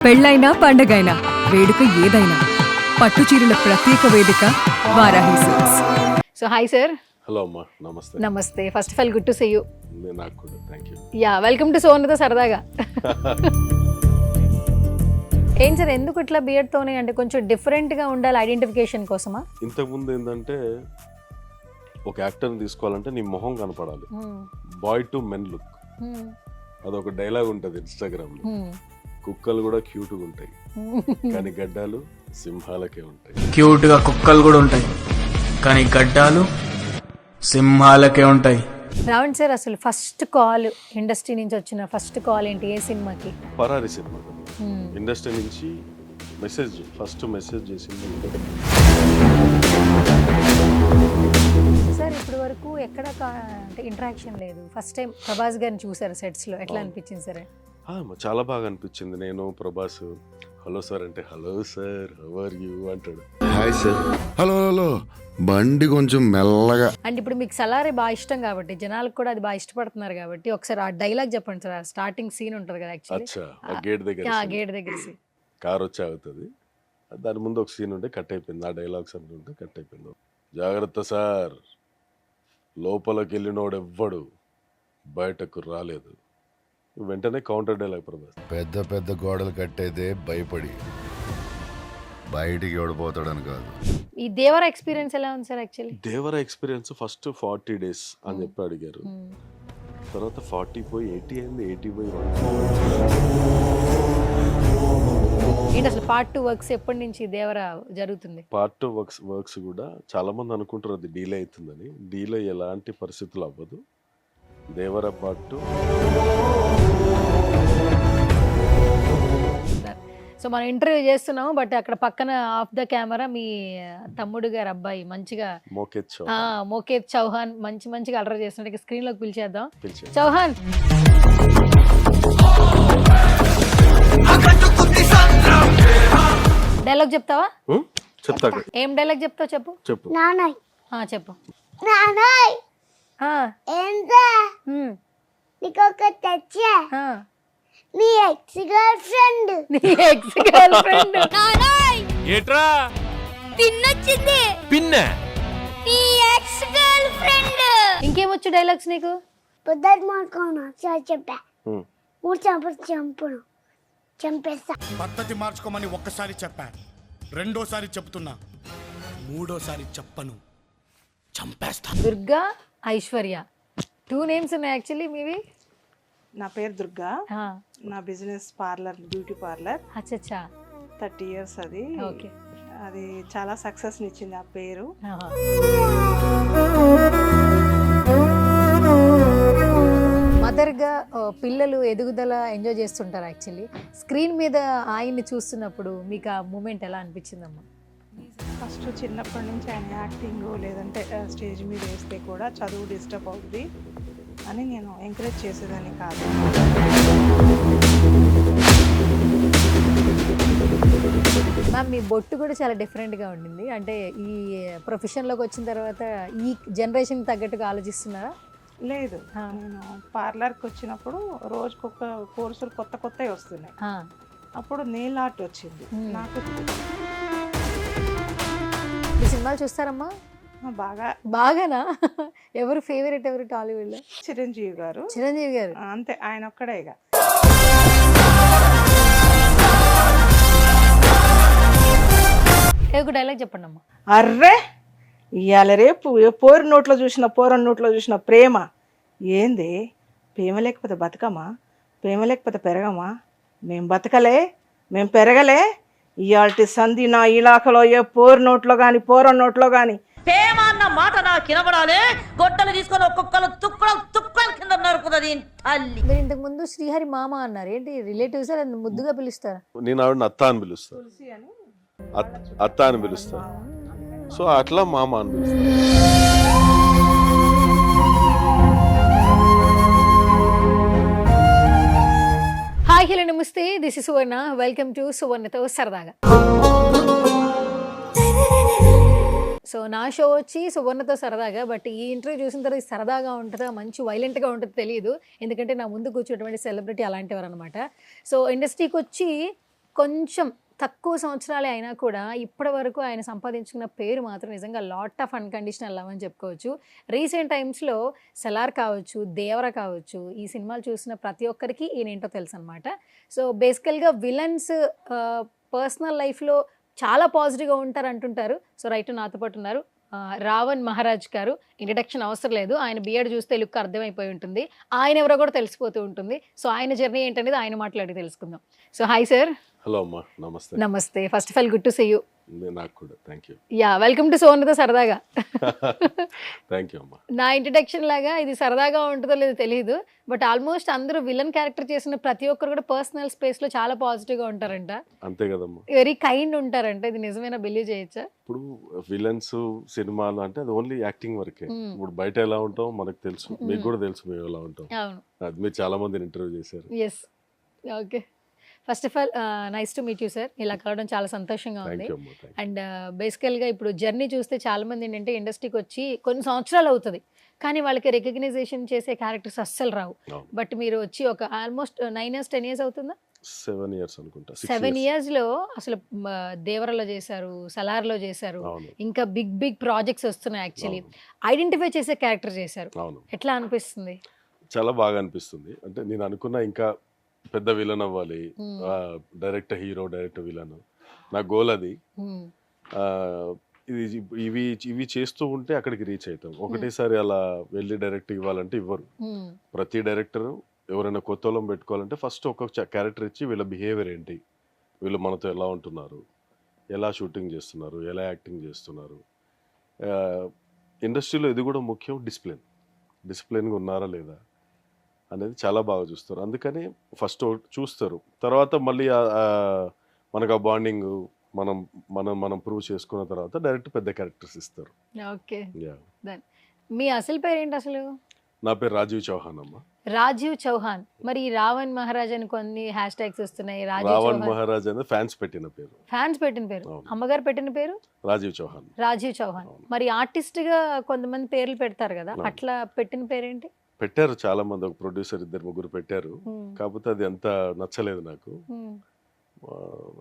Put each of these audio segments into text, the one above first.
పెళ్ళైనా పండగైనా వేడుక ఏదైనా పట్టు చీరల ప్రత్యేక వేదిక Varahi silks. So hi sir. Hello అమ్మా, నమస్తే. నమస్తే. First of all good to see you. నాకు కూడా thank you. Ya, welcome to సోనతో సరదాగా. ఏం సార్, ఎందుకు ఇట్లా బియర్డ్ తోనే, అంటే కొంచెం డిఫరెంట్ గా ఉండాలి ఐడెంటిఫికేషన్ కోసమా? ఇంతకుముందు ఏంటంటే ఒక యాక్టర్ని తీసుకోవాలంటే నీ మొహం కనపడాలి, బాయ్ టు మెన్ లుక్. అదొక డైలాగ్ ఉంటుంది ఇన్స్టాగ్రామ్లో. కుక్కలు కూడా క్యూట్గా ఉంటాయి కానీ గడ్డాలు సింహాలకే ఉంటాయి. క్యూట్ గా కుక్కలు కూడా ఉంటాయి కానీ గడ్డాలు సింహాలకే ఉంటాయి. రావండి సార్, అసలు ఫస్ట్ కాల్ ఇండస్ట్రీ నుంచి వచ్చిన ఫస్ట్ కాల్ ఏంటి? ఏ సినిమాకి? పరారి సినిమా. ఇండస్ట్రీ నుంచి ఫస్ట్ మెసేజ్ చేసింది. సార్ ఇప్పటి వరకు ఎక్కడ అంటే ఇంటరాక్షన్ లేదు, ఫస్ట్ టైం ప్రభాస్ గారిని చూసారు సెట్స్ లో, ఎట్లా అనిపించింది సార్? చాలా బాగా అనిపించింది. నేను ప్రభాస్ హలో సార్ అంటే hello sir how are you అంటాడు. Hi sir. హలో హలో బండి కొంచెం మెల్లగా. అంటే ఇప్పుడు మీకు సలారే బాగా ఇష్టం కాబట్టి జనాలకు కూడా అది బాగా ఇష్టపడుతున్నారు కాబట్టి ఒకసారి ఆ డైలాగ్ చెప్పండి సార్. స్టార్టింగ్ సీన్ ఉంటుంది కదా యాక్చువల్లీ, గేట్ దగ్గర కార్ వచ్చి అవుతుంది, దాని ముందు ఒక సీన్ ఉంటే కట్ అయిపోయింది. ఆ డైలాగ్స్ అన్నీ ఉంటే కట్ అయిపోయింది. జాగ్రత్త సార్, లోపలికి వెళ్ళినోడు ఎవ్వడు బయటకు రాలేదు. వెంటనే కౌంటర్ డైలాగ్ ప్రభాస్. పెద్ద పెద్ద గోడలు కట్టయితే భయపడి బయటికి ఓడిపోతాడని కాదు. ఈ దేవర ఎక్స్పీరియన్స్ ఎలా ఉంది సార్? యాక్చువల్లీ దేవర ఎక్స్పీరియన్స్ ఫస్ట్ 40 days అని చెప్పి అడిగారు, తర్వాత 40 పోయి 80 అయింది, 80 పోయి 100. ఏంటి అసలు పార్ట్ 2 వర్క్స్ ఎప్పటి నుంచి దేవర జరుగుతుంది? పార్ట్ 2 వర్క్స్ కూడా చాలా మంది అనుకుంటారు అది డీలే అవుతుందని. డీలే ఎలాంటి పరిస్థితులు అవ్వదు. దేవర పార్ట్ 2. సో మనం ఇంటర్వ్యూ చేస్తున్నాము, బట్ అక్కడ పక్కన ఆఫ్ ద కెమెరా మీ తమ్ముడు గారు అబ్బాయి మంచిగా మోకేత్ చౌహాన్ మంచిగా అలర్ చేస్తున్నట్టు స్క్రీన్ లోకి పిలిచేద్దాం. చౌహాన్, డైలాగ్ చెప్తావా? చెప్తా. ఏం డైలాగ్ చెప్తావు? చెప్పు. చెప్పు. చెప్పు. నీ ఎక్స్ గర్ల్ ఫ్రెండ్ ఏట్రా పిన్నొచ్చింది. పిన్న నీ ఎక్స్ గర్ల్ ఫ్రెండ్. ఇంకేమొచ్చు డైలాగ్స్ నీకు? పొద్దుట మార్కోను సార్ చెప్పా, 3 చంపుడు చంపును చంపేస్తా. పద్ధతి మార్చుకోమని ఒక్కసారి చెప్పా, రెండోసారి చెప్తున్నా, మూడోసారి చెప్పను, చంపేస్తా. దుర్గా, ఐశ్వర్య, 2 నేమ్స్ ఉన్నాయి యాక్చువల్లీ మీవి. నా పేరు దుర్గా, నా బిజినెస్ పార్లర్, బ్యూటీ పార్లర్. అచ్చచ్చా, 30 years అది. ఓకే. అది చాలా సక్సెస్ ఇచ్చింది ఆ పేరు. మదర్గా పిల్లలు ఎదుగుదల ఎంజాయ్ చేస్తుంటారు యాక్చువల్లీ. స్క్రీన్ మీద ఆయన్ని చూస్తున్నప్పుడు మీకు ఆ మూమెంట్ ఎలా అనిపించిందమ్మా? ఫస్ట్ చిన్నప్పటి నుంచి ఆయన యాక్టింగ్ లేదంటే స్టేజ్ మీద వేస్తే కూడా చదువు డిస్టర్బ్ అవుతుంది అని నేను ఎంకరేజ్ చేసేదాన్ని కాదు. మ్యామ్, మీ బొట్టు కూడా చాలా డిఫరెంట్గా ఉండింది. అంటే ఈ ప్రొఫెషన్లోకి వచ్చిన తర్వాత ఈ జనరేషన్ తగ్గట్టుగా ఆలోచిస్తున్నారా? లేదు, నేను పార్లర్కి వచ్చినప్పుడు రోజుకొక కోర్సులు కొత్తవి వస్తున్నాయి. అప్పుడు నెయిల్ ఆర్ట్ వచ్చింది నాకు. ఈ సినిమాలు చూస్తారమ్మా? బాగానా? ఎవరు ఫేవరెట్ టాలీవుడ్ లో? చిరంజీవి గారు. అంతే, ఆయన ఒక్కడే. ఇక ఒక డైలాగ్ చెప్పండి అమ్మా. అర్రే, ఇవాళ రేపు పోరు నోట్లో చూసిన ప్రేమ ఏంది? ప్రేమ లేకపోతే బతకమా? ప్రేమ లేకపోతే పెరగమా? మేం బతకలే, మేం పెరగలే. ఇవాళ సంధి నా ఇలాకలో ఏ పోరు నోట్లో కానీ పోరం నోట్లో కానీ ప్రేమ అన్న మాట నాకు వినబడాలి. గొడ్డలు తీసుకొని ఒక్కొక్కరు తుక్కలు కింద నరుకుతుంది తల్లి. మీరు ఇంతకు ముందు శ్రీహరి మామ అన్నారు, ఏంటి రిలేటివ్స్ ముద్దుగా పిలుస్తారా? నేను ఆవిడని అత్త అని పిలుస్తాను, అత్త అని పిలుస్తాను. సో అట్లా మామ అని పిలుస్తాను. హాయ్, హలో, నమస్తే. This is Suvarna. Welcome to సువర్ణతో సరదాగా. సో నా షో వచ్చి సువర్ణతో సరదాగా, బట్ ఈ ఇంటర్వ్యూ చూసిన తర్వాత సరదాగా ఉంటుందా, మంచి వైలెంట్గా ఉంటుందో తెలియదు. ఎందుకంటే నా ముందు కూర్చున్నటువంటి సెలబ్రిటీ అలాంటివారు అనమాట. సో ఇండస్ట్రీకి వచ్చి కొంచెం తక్కువ సంవత్సరాలే అయినా కూడా ఇప్పటి వరకు ఆయన సంపాదించుకున్న పేరు మాత్రం నిజంగా లాట్ ఆఫ్ అన్కండిషనల్ లవ్ అని చెప్పుకోవచ్చు. రీసెంట్ టైమ్స్లో సెలార్ కావచ్చు, దేవర కావచ్చు, ఈ సినిమాలు చూసిన ప్రతి ఒక్కరికి ఈయనేంటో తెలుసు అనమాట. సో బేసికల్గా విలన్స్ పర్సనల్ లైఫ్లో చాలా పాజిటివ్గా ఉంటారు అంటుంటారు. సో రైట్, నాతో పాటు ఉన్నారు రావణ్ మహారాజ్ గారు. ఇంట్రడక్షన్ అవసరం లేదు, ఆయన బియర్డ్ చూస్తే లుక్ అర్థమైపోయి ఉంటుంది, ఆయన ఎవరో కూడా తెలిసిపోతూ ఉంటుంది. సో ఆయన జర్నీ ఏంటనేది ఆయన మాట్లాడి తెలుసుకుందాం. So hi sir. హలో అమ్మా, నమస్తే. నమస్తే. First of all good to see you. నాకు కూడా thank you. Ya, welcome to సోనతో సరదాగా. థ్యాంక్ యూ అమ్మా. నా ఇంట్రడక్షన్ లాగా ఇది సరదాగా ఉంటుందో లేదో తెలియదు, బట్ ఆల్మోస్ట్ అందరూ విలన్ క్యారెక్టర్ చేసిన ప్రతి ఒక్కరు కూడా పర్సనల్ స్పేస్లో చాలా పాజిటివ్గా ఉంటారంట, అంతే కదమ్మా, వెరీ కైండ్ ఉంటారంట. ఇది నిజమేనా, బిలీవ్ చేయొచ్చా? ఇప్పుడు విలన్స్ సినిమాలు అంటే అది ఓన్లీ యాక్టింగ్ వరకే. ఇప్పుడు బయట ఎలా ఉంటాం మనకు తెలుసు, మీకు కూడా తెలుసు మేము ఎలా ఉంటాం. అవును, అది మీరు చాలా మందిని ఇంటర్వ్యూ చేశారు. Yes. Okay, first of all nice to meet you sir. ఇలా కలవడం చాలా సంతోషంగా ఉంది. థ్యాంక్ యూ అమ్మా. థ్యాంక్ అండ్ బేసికల్గా ఇప్పుడు జర్నీ చూస్తే చాలా మంది ఏంటంటే ఇండస్ట్రీకి వచ్చి కొన్ని సంవత్సరాలు అవుతుంది కానీ వాళ్ళకి రికగ్నైజేషన్ చేసే క్యారెక్టర్స్ అస్సలు రావు. అవును. బట్ మీరు వచ్చి ఒక ఆల్మోస్ట్ 9 years 10 years అవుతుందా? 7 years అనుకుంటా. 7 yearsలో అసలు దేవరలో చేశారు, సలార్లో చేశారు, అవును ఇంకా బిగ్ బిగ్ ప్రాజెక్ట్స్ వస్తున్నాయి. యాక్చువల్లీ ఐడెంటిఫై చేసే క్యారెక్టర్ చేశారు. అవును, ఎట్లా అనిపిస్తుంది? చాలా బాగా అనిపిస్తుంది. అంటే నేను అనుకున్నా ఇంకా పెద్ద విలన్ అవ్వాలి, డైరెక్ట్ హీరో డైరెక్ట్ విలన్, నా గోల్ అది. ఆ, ఇవి చేస్తూ ఉంటే అక్కడికి రీచ్ అవుతాం. ఒకటేసారి అలా వెళ్ళి డైరెక్ట్ ఇవ్వాలంటే ఇవ్వరు. ప్రతి డైరెక్టర్ ఎవరైనా కొత్త వాళ్ళం పెట్టుకోవాలంటే ఫస్ట్ ఒక్కొక్క క్యారెక్టర్ ఇచ్చి వీళ్ళ బిహేవియర్ ఏంటి, వీళ్ళు మనతో ఎలా ఉంటున్నారు, ఎలా షూటింగ్ చేస్తున్నారు, ఎలా యాక్టింగ్ చేస్తున్నారు. ఇండస్ట్రీలో ఇది కూడా ముఖ్యం, డిసిప్లిన్గా ఉన్నారా లేదా అనేది చాలా బాగా చూస్తారు. అందుకని ఫస్ట్ చూస్తారు, తర్వాత మళ్ళీ మనకు ఆ బాండింగ్ మనం మనం మనం ప్రూవ్ చేసుకున్న తర్వాత డైరెక్ట్ పెద్ద క్యారెక్టర్స్ ఇస్తారు. ఓకే, మీ అసలు పేరేంటి అసలు? నా పేరు రాజీవ్ చౌహాన్ అమ్మ. రాజీవ్ చౌహాన్. మరి రావణ్ మహారాజ్ అని కొన్ని హ్యాష్ ట్యాగ్స్ వస్తున్నాయి. రావణ్ మహారాజ్ అనేది ఫ్యాన్స్ పెట్టిన పేరు. ఫ్యాన్స్ పెట్టిన పేరు. అమ్మగారు పెట్టిన పేరు రాజీవ్ చౌహాన్. రాజీవ్ చౌహాన్. మరి ఆర్టిస్ట్ గా కొంతమంది పేర్లు పెడతారు కదా, అట్లా పెట్టిన పేరేంటి? పెట్టారు చాలా మంది, ఒక ప్రొడ్యూసర్ 2-3 పెట్టారు, కాకపోతే అది అంత నచ్చలేదు నాకు.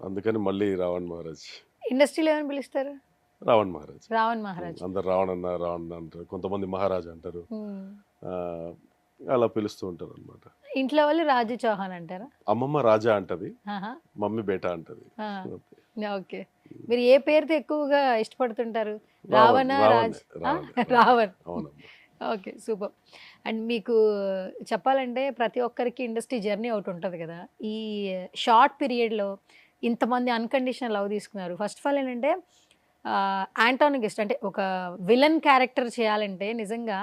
అందుకని మళ్ళీ రావణ్ మహారాజ్. ఇండస్ట్రీలో ఏమని పిలుస్తారు? రావణ్ మహారాజ్. రావణ్ మహారాజ్. అందరు రావణ్ అంటారు, కొంతమంది మహారాజ్ అంటారు, అలా పిలుస్తూ ఉంటారు అనమాట. ఇంట్లో వాళ్ళు రాజు చౌహాన్ అంటారా? అమ్మమ్మ రాజా అంటది, మమ్మీ బేటా అంటది. ఓకే, మీరు ఏ పేరుతో ఎక్కువగా ఇష్టపడుతుంటారు? రావణ, రాజ్, రావణ్. అవునమ్మా. Okay, super. అండ్ మీకు చెప్పాలంటే ప్రతి ఒక్కరికి ఇండస్ట్రీ జర్నీ ఒకటి ఉంటుంది కదా. ఈ షార్ట్ పీరియడ్లో ఇంతమంది అన్కండిషనల్ లవ్ తీసుకున్నారు. ఫస్ట్ ఆఫ్ ఆల్ ఏంటంటే యాంటాగనిస్ట్ అంటే ఒక విలన్ క్యారెక్టర్ చేయాలంటే నిజంగా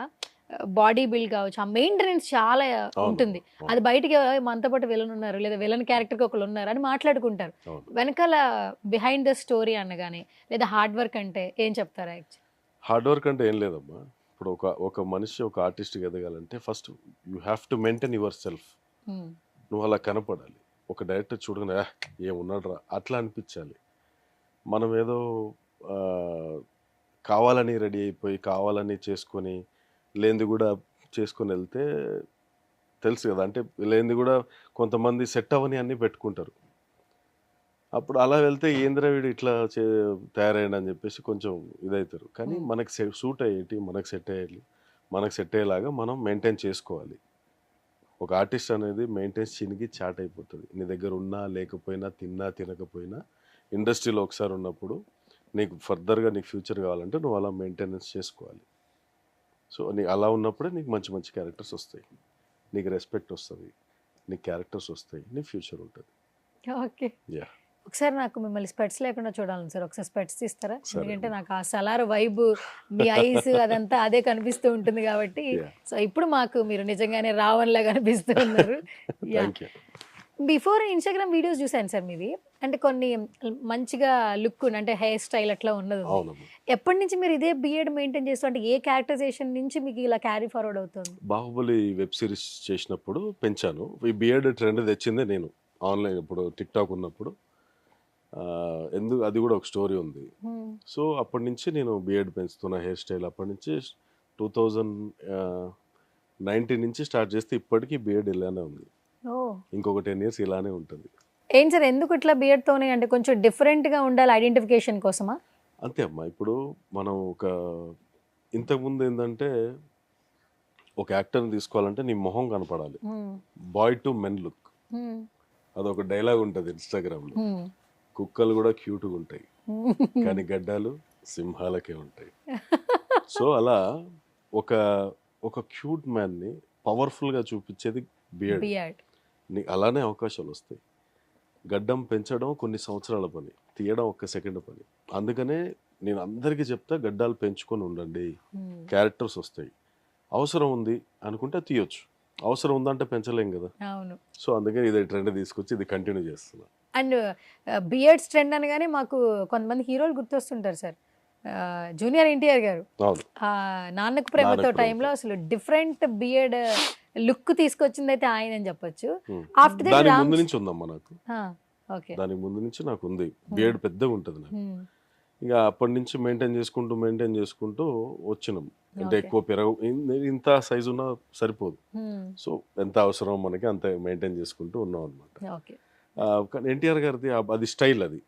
బాడీ బిల్డ్ కావచ్చు, ఆ మెయింటెనెన్స్ చాలా ఉంటుంది. అది బయటికి మనతో పాటు విలన్ ఉన్నారు లేదా విలన్ క్యారెక్టర్కి ఒకరు ఉన్నారు అని మాట్లాడుకుంటారు. వెనకాల బిహైండ్ ద స్టోరీ అనగానే లేదా హార్డ్ వర్క్ అంటే ఏం చెప్తారా? హార్డ్ వర్క్ అంటే ఏం లేదమ్మా. ఇప్పుడు ఒక మనిషి ఒక ఆర్టిస్ట్కి ఎదగాలంటే first you have to maintain yourself. నువ్వు అలా కనపడాలి. ఒక డైరెక్టర్ చూడగానే ఏమున్నాడు రా అట్లా అనిపించాలి. మనం ఏదో కావాలని రెడీ అయిపోయి కావాలని చేసుకొని లేనిది కూడా చేసుకొని వెళ్తే తెలుసు కదా, అంటే లేనిది కూడా కొంతమంది సెట్ అవ్వని అన్నీ పెట్టుకుంటారు. అప్పుడు అలా వెళ్తే ఏంద్రా వీడు ఇట్లా తయారయ్యాడు అని చెప్పేసి కొంచెం ఇదవుతారు. కానీ మనకి సూట్ అయ్యేటి, మనకు సెట్ అయ్యేలాగా మనం మెయింటైన్ చేసుకోవాలి. ఒక ఆర్టిస్ట్ అనేది మెయింటైన్స్ చినిగి చాట్ అయిపోతుంది. నీ దగ్గర ఉన్నా లేకపోయినా, తిన్నా తినకపోయినా, ఇండస్ట్రీలో ఒకసారి ఉన్నప్పుడు నీకు ఫర్దర్గా నీకు ఫ్యూచర్ కావాలంటే నువ్వు అలా మెయింటెనెన్స్ చేసుకోవాలి. సో అలా ఉన్నప్పుడే నీకు మంచి మంచి క్యారెక్టర్స్ వస్తాయి, నీకు రెస్పెక్ట్ వస్తుంది, నీకు క్యారెక్టర్స్ వస్తాయి, నీ ఫ్యూచర్ ఉంటుంది. Okay, yeah. ఒకసారి నాకు మిమ్మల్ని స్పెట్స్ లేకుండా చూడాలి సార్, ఒకసారి స్పెట్స్ తీస్తారా? ఎందుకంటే నాకు ఆ సలార్ వైబ్, మీ ఐస్ అదంతా అదే కనిపిస్తూ ఉంటుంది కాబట్టి. సో ఇప్పుడు మాకు మీరు నిజంగానే రావణ్లా కనిపిస్తూ ఉన్నారు. బిఫోర్ ఇన్స్టాగ్రామ్ వీడియోస్ చూసాను సార్ మీవి, అంటే కొన్ని మంచిగా లుక్ అంటే హెయిర్ స్టైల్ అట్లా ఉన్నది. ఎప్పటి నుంచి మీరు ఇదే బియర్డ్ మెయింటైన్ చేస్తూ, అంటే ఏ క్యారెక్టరైజేషన్ నుంచి మీకు ఇలా క్యారీ ఫార్వర్డ్ అవుతుంది? బాహుబలి వెబ్ సిరీస్ చేసినప్పుడు పెంచాను. ఈ బియర్డ్ ట్రెండ్ తెచ్చిందే నేను ఆన్లైన్, ఇప్పుడు టిక్ టాక్ ఉన్నప్పుడు. ఎందుకు అది కూడా ఒక స్టోరీ ఉంది. సో అప్పటి నుంచి నేను బియర్డ్ పెంచుతున్నా, హెయిర్ స్టైల్ అప్పటి నుంచి 2019 నుంచి స్టార్ట్ చేస్తే ఇప్పటికీ బియర్డ్ ఇలానే ఉంది. ఇంకొక 10 years ఇలానే ఉంటుంది. ఏం సార్ ఎందుకు ఇట్లా బియర్డ్తోనే, అంటే కొంచెం డిఫరెంట్గా ఉండాలి ఐడెంటిఫికేషన్ కోసమా? అంతే అమ్మా. ఇప్పుడు మనం ఇంతకుముందు ఏంటంటే ఒక యాక్టర్ని తీసుకోవాలంటే నీ మొహం కనపడాలి. బాయ్ టు మెన్ లుక్, అదొక డైలాగ్ ఉంటుంది ఇన్స్టాగ్రామ్లో. కుక్కలు కూడా క్యూట్గా ఉంటాయి కానీ గడ్డాలు సింహాలకే ఉంటాయి. సో అలా ఒక ఒక క్యూట్ మ్యాన్ని పవర్ఫుల్గా చూపించేది బియర్డ్. బియర్డ్ నీకు అలానే అవకాశాలు వస్తాయి. గడ్డం పెంచడం కొన్ని సంవత్సరాల పని, తీయడం ఒక్క సెకండ్ పని. అందుకనే నేను అందరికీ చెప్తా, గడ్డాలు పెంచుకొని ఉండండి, క్యారెక్టర్స్ వస్తాయి. అవసరం ఉంది అనుకుంటే తీయొచ్చు, అవసరం ఉందంటే పెంచలేం కదా. అవును. సో అందుకని ఇది ట్రెండ్ తీసుకొచ్చి ఇది కంటిన్యూ చేస్తున్నా. అండ్ బియర్డ్స్ ట్రెండ్ అనగానే మాకు కొంతమంది హీరోలు గుర్తొస్తుంటారు సార్. జూనియర్ ఎన్టీఆర్ గారు అవును, నాన్నకు ప్రేమతో నాన్నకు టైంలో అసలు డిఫరెంట్ బియర్డ్ లుక్ తీసుకొచ్చింది అయితే ఆయన అని చెప్పొచ్చు. ఆఫ్టర్ దానికి దట్ ముందు నుంచి ఉందమ్మా నాకు, ఓకే. దానికి ముందు నుంచి నాకు ఉంది. బియర్డ్ పెద్దగా ఉంటుంది నాకు. ఇంకా అప్పటి నుంచి మెయింటైన్ చేసుకుంటూ వచ్చినాం. అంటే ఎక్కువ ఇంత సైజు ఉన్నా సరిపోదు. సో ఎంత అవసరం మనకి అంత మెయింటైన్ చేసుకుంటూ ఉన్నాం అనమాట. కానీ ఎన్టీఆర్ గారిది అది స్టైల్. అది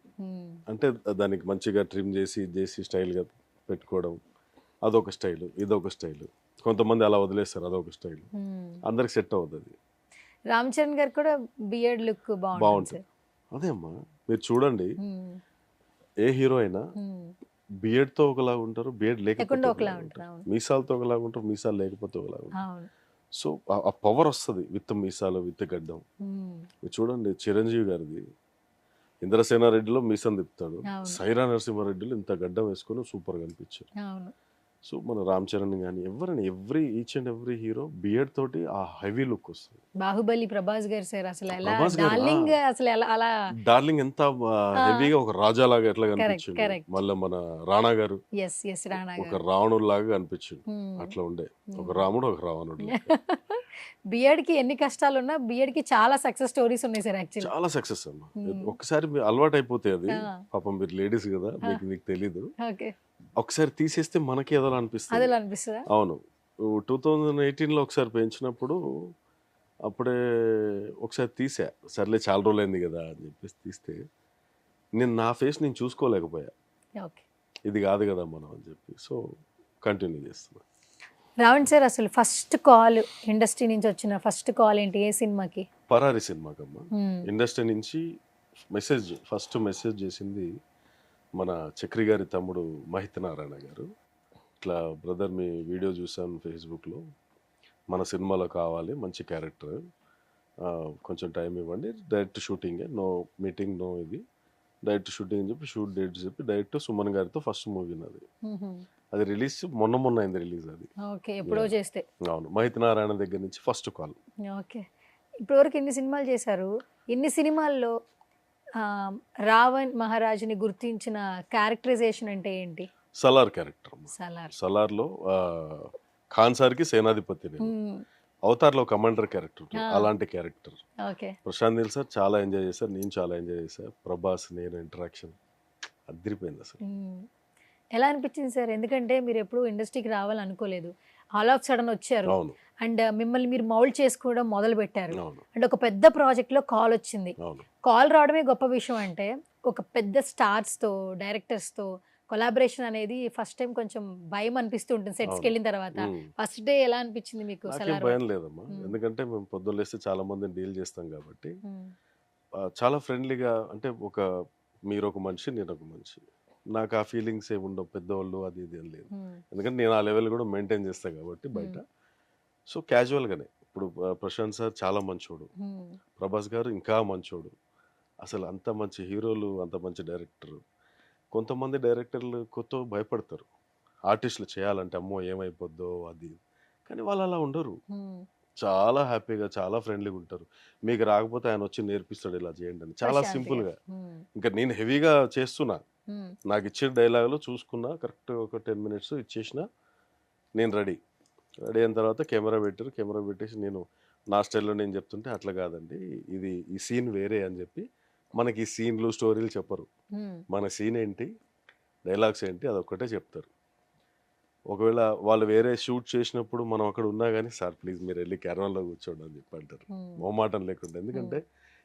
అంటే దానికి మంచిగా ట్రిమ్ చేసి స్టైల్గా పెట్టుకోవడం, అదొక స్టైల్, ఇదొక స్టైల్. కొంతమంది అలా వదిలేస్తారు, అదొక స్టైల్. అందరికి సెట్ అవుతుంది. రామ్ చరణ్ గారు కూడా బియర్డ్ లుక్ బాగుంటుంది. అదే అమ్మా, మీరు చూడండి, ఏ హీరో అయినా బియర్డ్ తో ఒకలాగా ఉంటారు, బియర్డ్ లేకపోతే ఒకలాగా ఉంటారు, మీసాలతో ఒకలాగా ఉంటారు, మీసాలు లేకపోతే ఒకలాగా ఉంటారు. సో ఆ పవర్ వస్తుంది విత్ మీసాలు, విత్ గడ్డం. మీరు చూడండి, చిరంజీవి గారిది ఇంద్రసేనారెడ్డిలో మీసం తిప్పుతాడు, సైరా నరసింహారెడ్డిలో ఇంత గడ్డం వేసుకొని సూపర్ గా అనిపించారు. సో మన రామ్ చరణ్ కానీ ఎవరైనా each and every hero beard తోటి ఆ హెవీ లుక్ వస్తుంది. బాహుబలి ప్రభాస్ గారు సార్ అసలు ఎలా డార్లింగ్, అసలు అలా డార్లింగ్ ఎంత హెవీగా ఒక రాజా లాగా ఎట్లా కనిపించింది. మళ్ళీ మన రాణా గారు ఒక రావణుడు లాగా కనిపించింది. అట్లా ఉండే ఒక రాముడు, ఒక రావణుడు. బియర్డ్ కి ఎన్ని కష్టాలు ఉన్నా బియర్డ్ కి చాలా సక్సెస్ స్టోరీస్ ఉన్నాయి సార్. యాక్చువల్లీ చాలా సక్సెస్ అమ్మా. ఒకసారి అలవాటు అయిపోతే అది, పాపం మీరు లేడీస్ కదా, మీకు తెలీదు. ఒకసారి తీసేస్తే మనకి ఏదో అనిపిస్తుంది. అవును, 2018లో ఒకసారి పెంచినప్పుడు అప్పుడే ఒకసారి తీసా, సర్లే చాలా రోజులైంది కదా అని చెప్పేసి తీస్తే నేను నా ఫేస్ నేను చూసుకోలేకపోయా, ఇది కాదు కదా మనం అని చెప్పి. సో కంటిన్యూ చేస్తున్నా. రావణ్ సార్, అసలు ఫస్ట్ కాల్ ఇండస్ట్రీ నుంచి వచ్చిన ఫస్ట్ కాల్ ఏంటి, ఏ సినిమాకి? పరారి సినిమాకమ్మా. ఇండస్ట్రీ నుంచి ఫస్ట్ మెసేజ్ చేసింది మన చక్రి గారి తమ్ముడు మహిత్ నారాయణ గారు. ఇట్లా బ్రదర్, మీ వీడియో చూసాను ఫేస్బుక్లో, మన సినిమాలో కావాలి, మంచి క్యారెక్టర్, కొంచెం టైం ఇవ్వండి, డైరెక్ట్ షూటింగే, నో మీటింగ్, నో ఇది, డైరెక్ట్ షూటింగ్ అని చెప్పి షూట్ డేట్ చెప్పి డైరెక్ట్ సుమన్ గారితో ఫస్ట్ మూవీ నాది. అది రిలీజ్ మొన్న అయింది రిలీజ్. అది ఎప్పుడో చేస్తే. అవును, మహిత్ నారాయణ దగ్గర నుంచి ఫస్ట్ కాల్. ఓకే. ఇప్పటివరకు ఎన్ని సినిమాలు చేశారు? ఇన్ని సినిమాల్లో రావణ్ మహారాజుని గుర్తించిన క్యారెక్టరైజేషన్ అంటే ఏంటి? సలార్ క్యారెక్టర్. సలార్లో ఖాన్ సార్కి సేనాధిపతి, అవతార్లో కమాండర్ క్యారెక్టర్, అలాంటి క్యారెక్టర్. ప్రశాంత్ నీల్ సార్ చాలా ఎంజాయ్ చేశారు, నేను చాలా ఎంజాయ్ చేశాను. ప్రభాస్ నేను ఇంటరాక్షన్ అదిరిపోయింది అసలు. ఎలా అనిపించింది సార్? ఎందుకంటే మీరు ఎప్పుడు ఇండస్ట్రీకి రావాలనుకోలేదు, ఆల్ ఆఫ్ సడన్ వచ్చారు. అండ్ మిమ్మల్ని మీరు మౌల్డ్ చేసుకోవడం మొదలు పెట్టారు. అండ్ ఒక పెద్ద ప్రాజెక్ట్లో కాల్ వచ్చింది. కాల్ రావడమే గొప్ప విషయం. అంటే ఒక పెద్ద స్టార్స్తో, డైరెక్టర్స్తో కొలాబరేషన్ అనేది ఫస్ట్ టైం కొంచెం భయం అనిపిస్తూ ఉంటుంది సెట్స్కి వెళ్ళిన తర్వాత. ఫస్ట్ డే ఎలా అనిపించింది మీకు? భయం లేదమ్మా, ఎందుకంటే మేము పొద్దున్న లేస్తే చాలా మందిని డీల్ చేస్తాం కాబట్టి చాలా ఫ్రెండ్లీగా. అంటే మీరు ఒక మనిషి, నేను ఒక మనిషి, నాకు ఆ ఫీలింగ్స్ ఏమి ఉండవు, పెద్దవాళ్ళు అది ఇది అని లేదు. ఎందుకంటే నేను ఆ లెవెల్ కూడా మెయింటైన్ చేస్తాను కాబట్టి బయట. సో క్యాజువల్గానే. ఇప్పుడు ప్రశాంత్ సార్ చాలా మంచోడు, ప్రభాస్ గారు ఇంకా మంచోడు. అసలు అంత మంచి హీరోలు, అంత మంచి డైరెక్టర్. కొంతమంది డైరెక్టర్లు కొత్త భయపడతారు ఆర్టిస్టులు చేయాలంటే, అమ్మో ఏమైపోద్దో అది, కానీ వాళ్ళు అలా ఉండరు. చాలా హ్యాపీగా, చాలా ఫ్రెండ్లీగా ఉంటారు. మీకు రాకపోతే ఆయన వచ్చి నేర్పిస్తాడు, ఇలా చేయండి అని, చాలా సింపుల్గా. ఇంకా నేను హెవీగా చేస్తున్నా, నాకు ఇచ్చిన డైలాగులు చూసుకున్నా, కరెక్ట్ ఒక 10 minutes ఇచ్చేసిన, నేను రెడీ అయిన తర్వాత కెమెరా పెట్టేసి నేను నా స్టైల్లో నేను చెప్తుంటే, అట్లా కాదండి, ఈ సీన్ వేరే అని చెప్పి మనకి ఈ సీన్లు స్టోరీలు చెప్పరు. మన సీన్ ఏంటి, డైలాగ్స్ ఏంటి, అదొక్కటే చెప్తారు. ఒకవేళ వాళ్ళు వేరే షూట్ చేసినప్పుడు మనం అక్కడ ఉన్నా కానీ, సార్ ప్లీజ్ మీరు వెళ్ళి క్యారవాన్లో కూర్చోండి అని చెప్పి అంటారు, మొహమాటం లేకుండా. ఎందుకంటే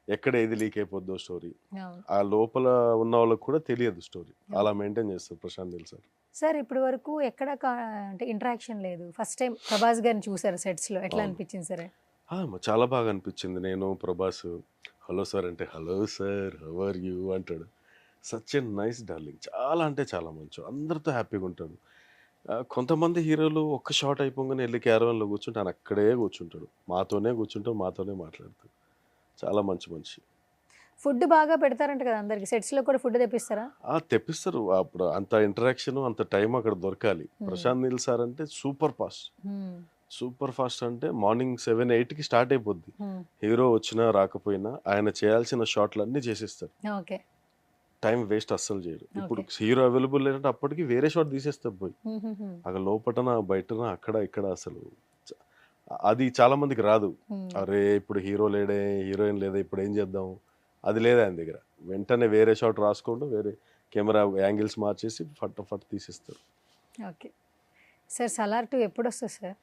ఎక్కడ ఏది లీక్ అయిపోద్దో స్టోరీ, అవును. ఆ లోపల ఉన్న వాళ్ళకి కూడా తెలియదు స్టోరీ. అలా మెయింటైన్ చేస్తారు ప్రశాంత్ నీల్ సార్. సార్ ఇప్పటి వరకు ఎక్కడ అంటే ఇంటరాక్షన్ లేదు. ఫస్ట్ టైం ప్రభాస్ గారిని చూసారు సెట్స్లో, ఎట్లా అవును. అనిపించింది సరే? చాలా బాగా అనిపించింది. నేను ప్రభాస్ హలో సార్ అంటే hello sir how are you అంటాడు. సచ్ ఎ నైస్ డార్లింగ్, చాలా అంటే చాలా మంచి, అందరితో హ్యాపీగా ఉంటాడు. కొంతమంది హీరోలు ఒక్క షాట్ అయిపోగానే వెళ్ళి క్యారవాన్లో కూర్చుంటే ఆయన అక్కడే కూర్చుంటాడు, మాతోనే కూర్చుంటాడు, మాతోనే మాట్లాడతాడు. చాలా మంచి మనిషి. ఫుడ్ బాగా పెడతారంట కదా అందరికి, సెట్స్లో కూడా ఫుడ్ తెప్పిస్తారా? తెప్పిస్తారు. అప్పుడు అంత ఇంటరాక్షన్ అంత టైం అక్కడ దొరకాలి. ప్రశాంత్ నీల్ సార్ అంటే సూపర్ ఫాస్ట్. సూపర్ ఫాస్ట్ అంటే మార్నింగ్ 7-8కి స్టార్ట్ అయిపోద్ది. హీరో వచ్చినా రాకపోయినా ఆయన చేయాల్సిన షాట్లు అన్నీ చేసేస్తారు. ఓకే. టైం వేస్ట్ అస్సలు చేయరు. ఇప్పుడు హీరో అవైలబుల్ లేదంటే అప్పటికి వేరే షాట్ తీసేస్తారు పోయి, అక్కడ లోపటన బయటన అక్కడ ఇక్కడ. అసలు అది చాలా మందికి రాదు. అరే ఇప్పుడు హీరో లేడే, హీరోయిన్ లేదా, ఇప్పుడు ఏం చేద్దాం, అది లేదా ఆయన దగ్గర. వెంటనే వేరే షాట్ రాసుకోవడం, వేరే కెమెరా యాంగిల్స్ మార్చేసి ఫట్ తీసేస్తారు. Okay sir. సలార్ 2 ఎప్పుడు వస్తుంది సార్?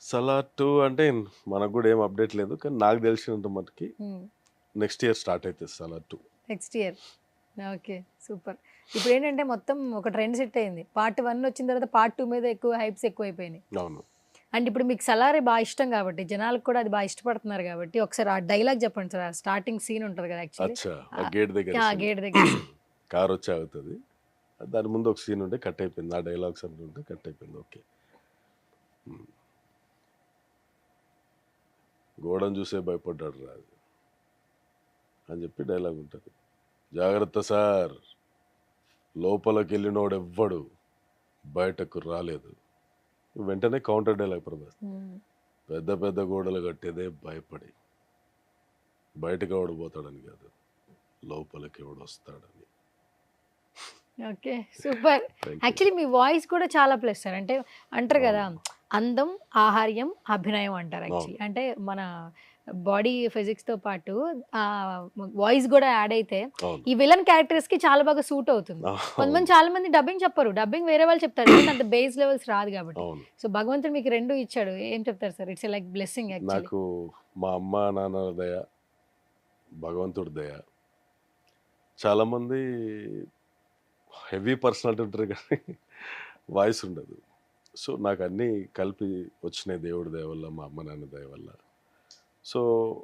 సలార్ 2 అంటే మనకు కూడా ఏం అప్డేట్ లేదు, కానీ నాకు తెలిసినంత మటుకి నెక్స్ట్ ఇయర్ స్టార్ట్ అవుతుంది Salaar 2. Next year. Okay super. ఇప్పుడు ఏంటంటే మొత్తం ఒక ట్రెండ్ సెట్ అయింది. పార్ట్ 1 వచ్చిన తర్వాత పార్ట్ 2 మీద ఎక్కువ హైప్స్ ఎక్కువైపోయినాయి. అవును. అండ్ ఇప్పుడు మీకు సలారే బాగా ఇష్టం కాబట్టి, జనాలకు కూడా అది బాగా ఇష్టపడుతున్నారు కాబట్టి, ఒకసారి ఆ డైలాగ్ చెప్పండి సార్. స్టార్టింగ్ సీన్ ఉంటుంది కదా యాక్చువల్లీ, అచ్చా, ఆ గేట్ దగ్గర గేట్ దగ్గర కార్ వచ్చి ఆగుతుంది. దాని ముందు ఒక సీన్ ఉంటే కట్ అయిపోయింది, ఆ డైలాగ్స్ అన్నీ ఉంటే కట్ అయిపోయింది. ఓకే. గోడను చూసే భయపడ్డాడు రాదు అని చెప్పి డైలాగ్ ఉంటుంది. జాగ్రత్త సార్, లోపలికి వెళ్ళినోడు ఎవ్వడు బయటకు రాలేదు. వెంటనే కౌంటర్ డైలాగ్ ప్రభాస్, పెద్ద పెద్ద గోడలు కట్టేదే భయపడి, బయటకు ఎవడు పోతాడని కాదు, లోపలికి ఎవడు వస్తాడని. Okay super. యాక్చువల్లీ మీ వాయిస్ కూడా చాలా ప్లస్ సార్. అంటే అంటారు కదా, అందం, ఆహార్యం, అభినయం అంటారు యాక్చువల్లీ. అంటే మన బాడీ ఫిజిక్స్తో పాటు ఆ వాయిస్ కూడా యాడ్ అయితే ఈ విలన్ క్యారెక్టర్స్కి చాలా బాగా సూట్ అవుతుంది. కొంతమంది చాలా మంది డబ్బింగ్ చెప్పరు, డబ్బింగ్ వేరే వాళ్ళు చెప్తారు, అంత బేస్ లెవెల్స్ రాదు కాబట్టి. సో భగవంతుడు మీకు 2 ఇచ్చాడు. ఏం చెప్తారు sir? It's like blessing actually. నాకు మా అమ్మ నాన్న దయ, భగవంతుడి దయ. చాలామంది హెవీ పర్సనాలిటీ ఉంటారు కానీ వాయిస్ ఉండదు. సో నాకు అన్నీ కలిపి వచ్చినాయి దేవుడి దయ వల్ల, మా అమ్మ నాన్న దయ వల్ల. సో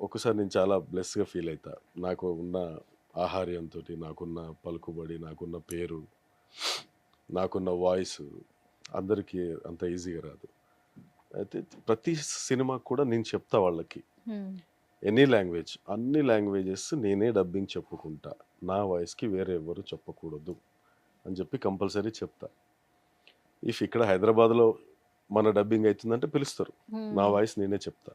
ఒకసారి నేను చాలా బ్లెస్గా ఫీల్ అవుతా. నాకు ఉన్న ఆహార్యంతో, నాకున్న పలుకుబడి, నాకున్న పేరు, నాకున్న వాయిస్ అందరికీ అంత ఈజీగా రాదు. అయితే ప్రతి సినిమాకి కూడా నేను చెప్తా వాళ్ళకి, ఎనీ లాంగ్వేజ్, అన్ని లాంగ్వేజెస్ నేనే డబ్బింగ్ చెప్పుకుంటా, నా వాయిస్కి వేరే ఎవరు చెప్పకూడదు అని చెప్పి కంపల్సరీ చెప్తా. ఇఫ్ ఇక్కడ హైదరాబాద్లో మన డబ్బింగ్ అవుతుందంటే పిలుస్తారు, నా వాయిస్ నేనే చెప్తా.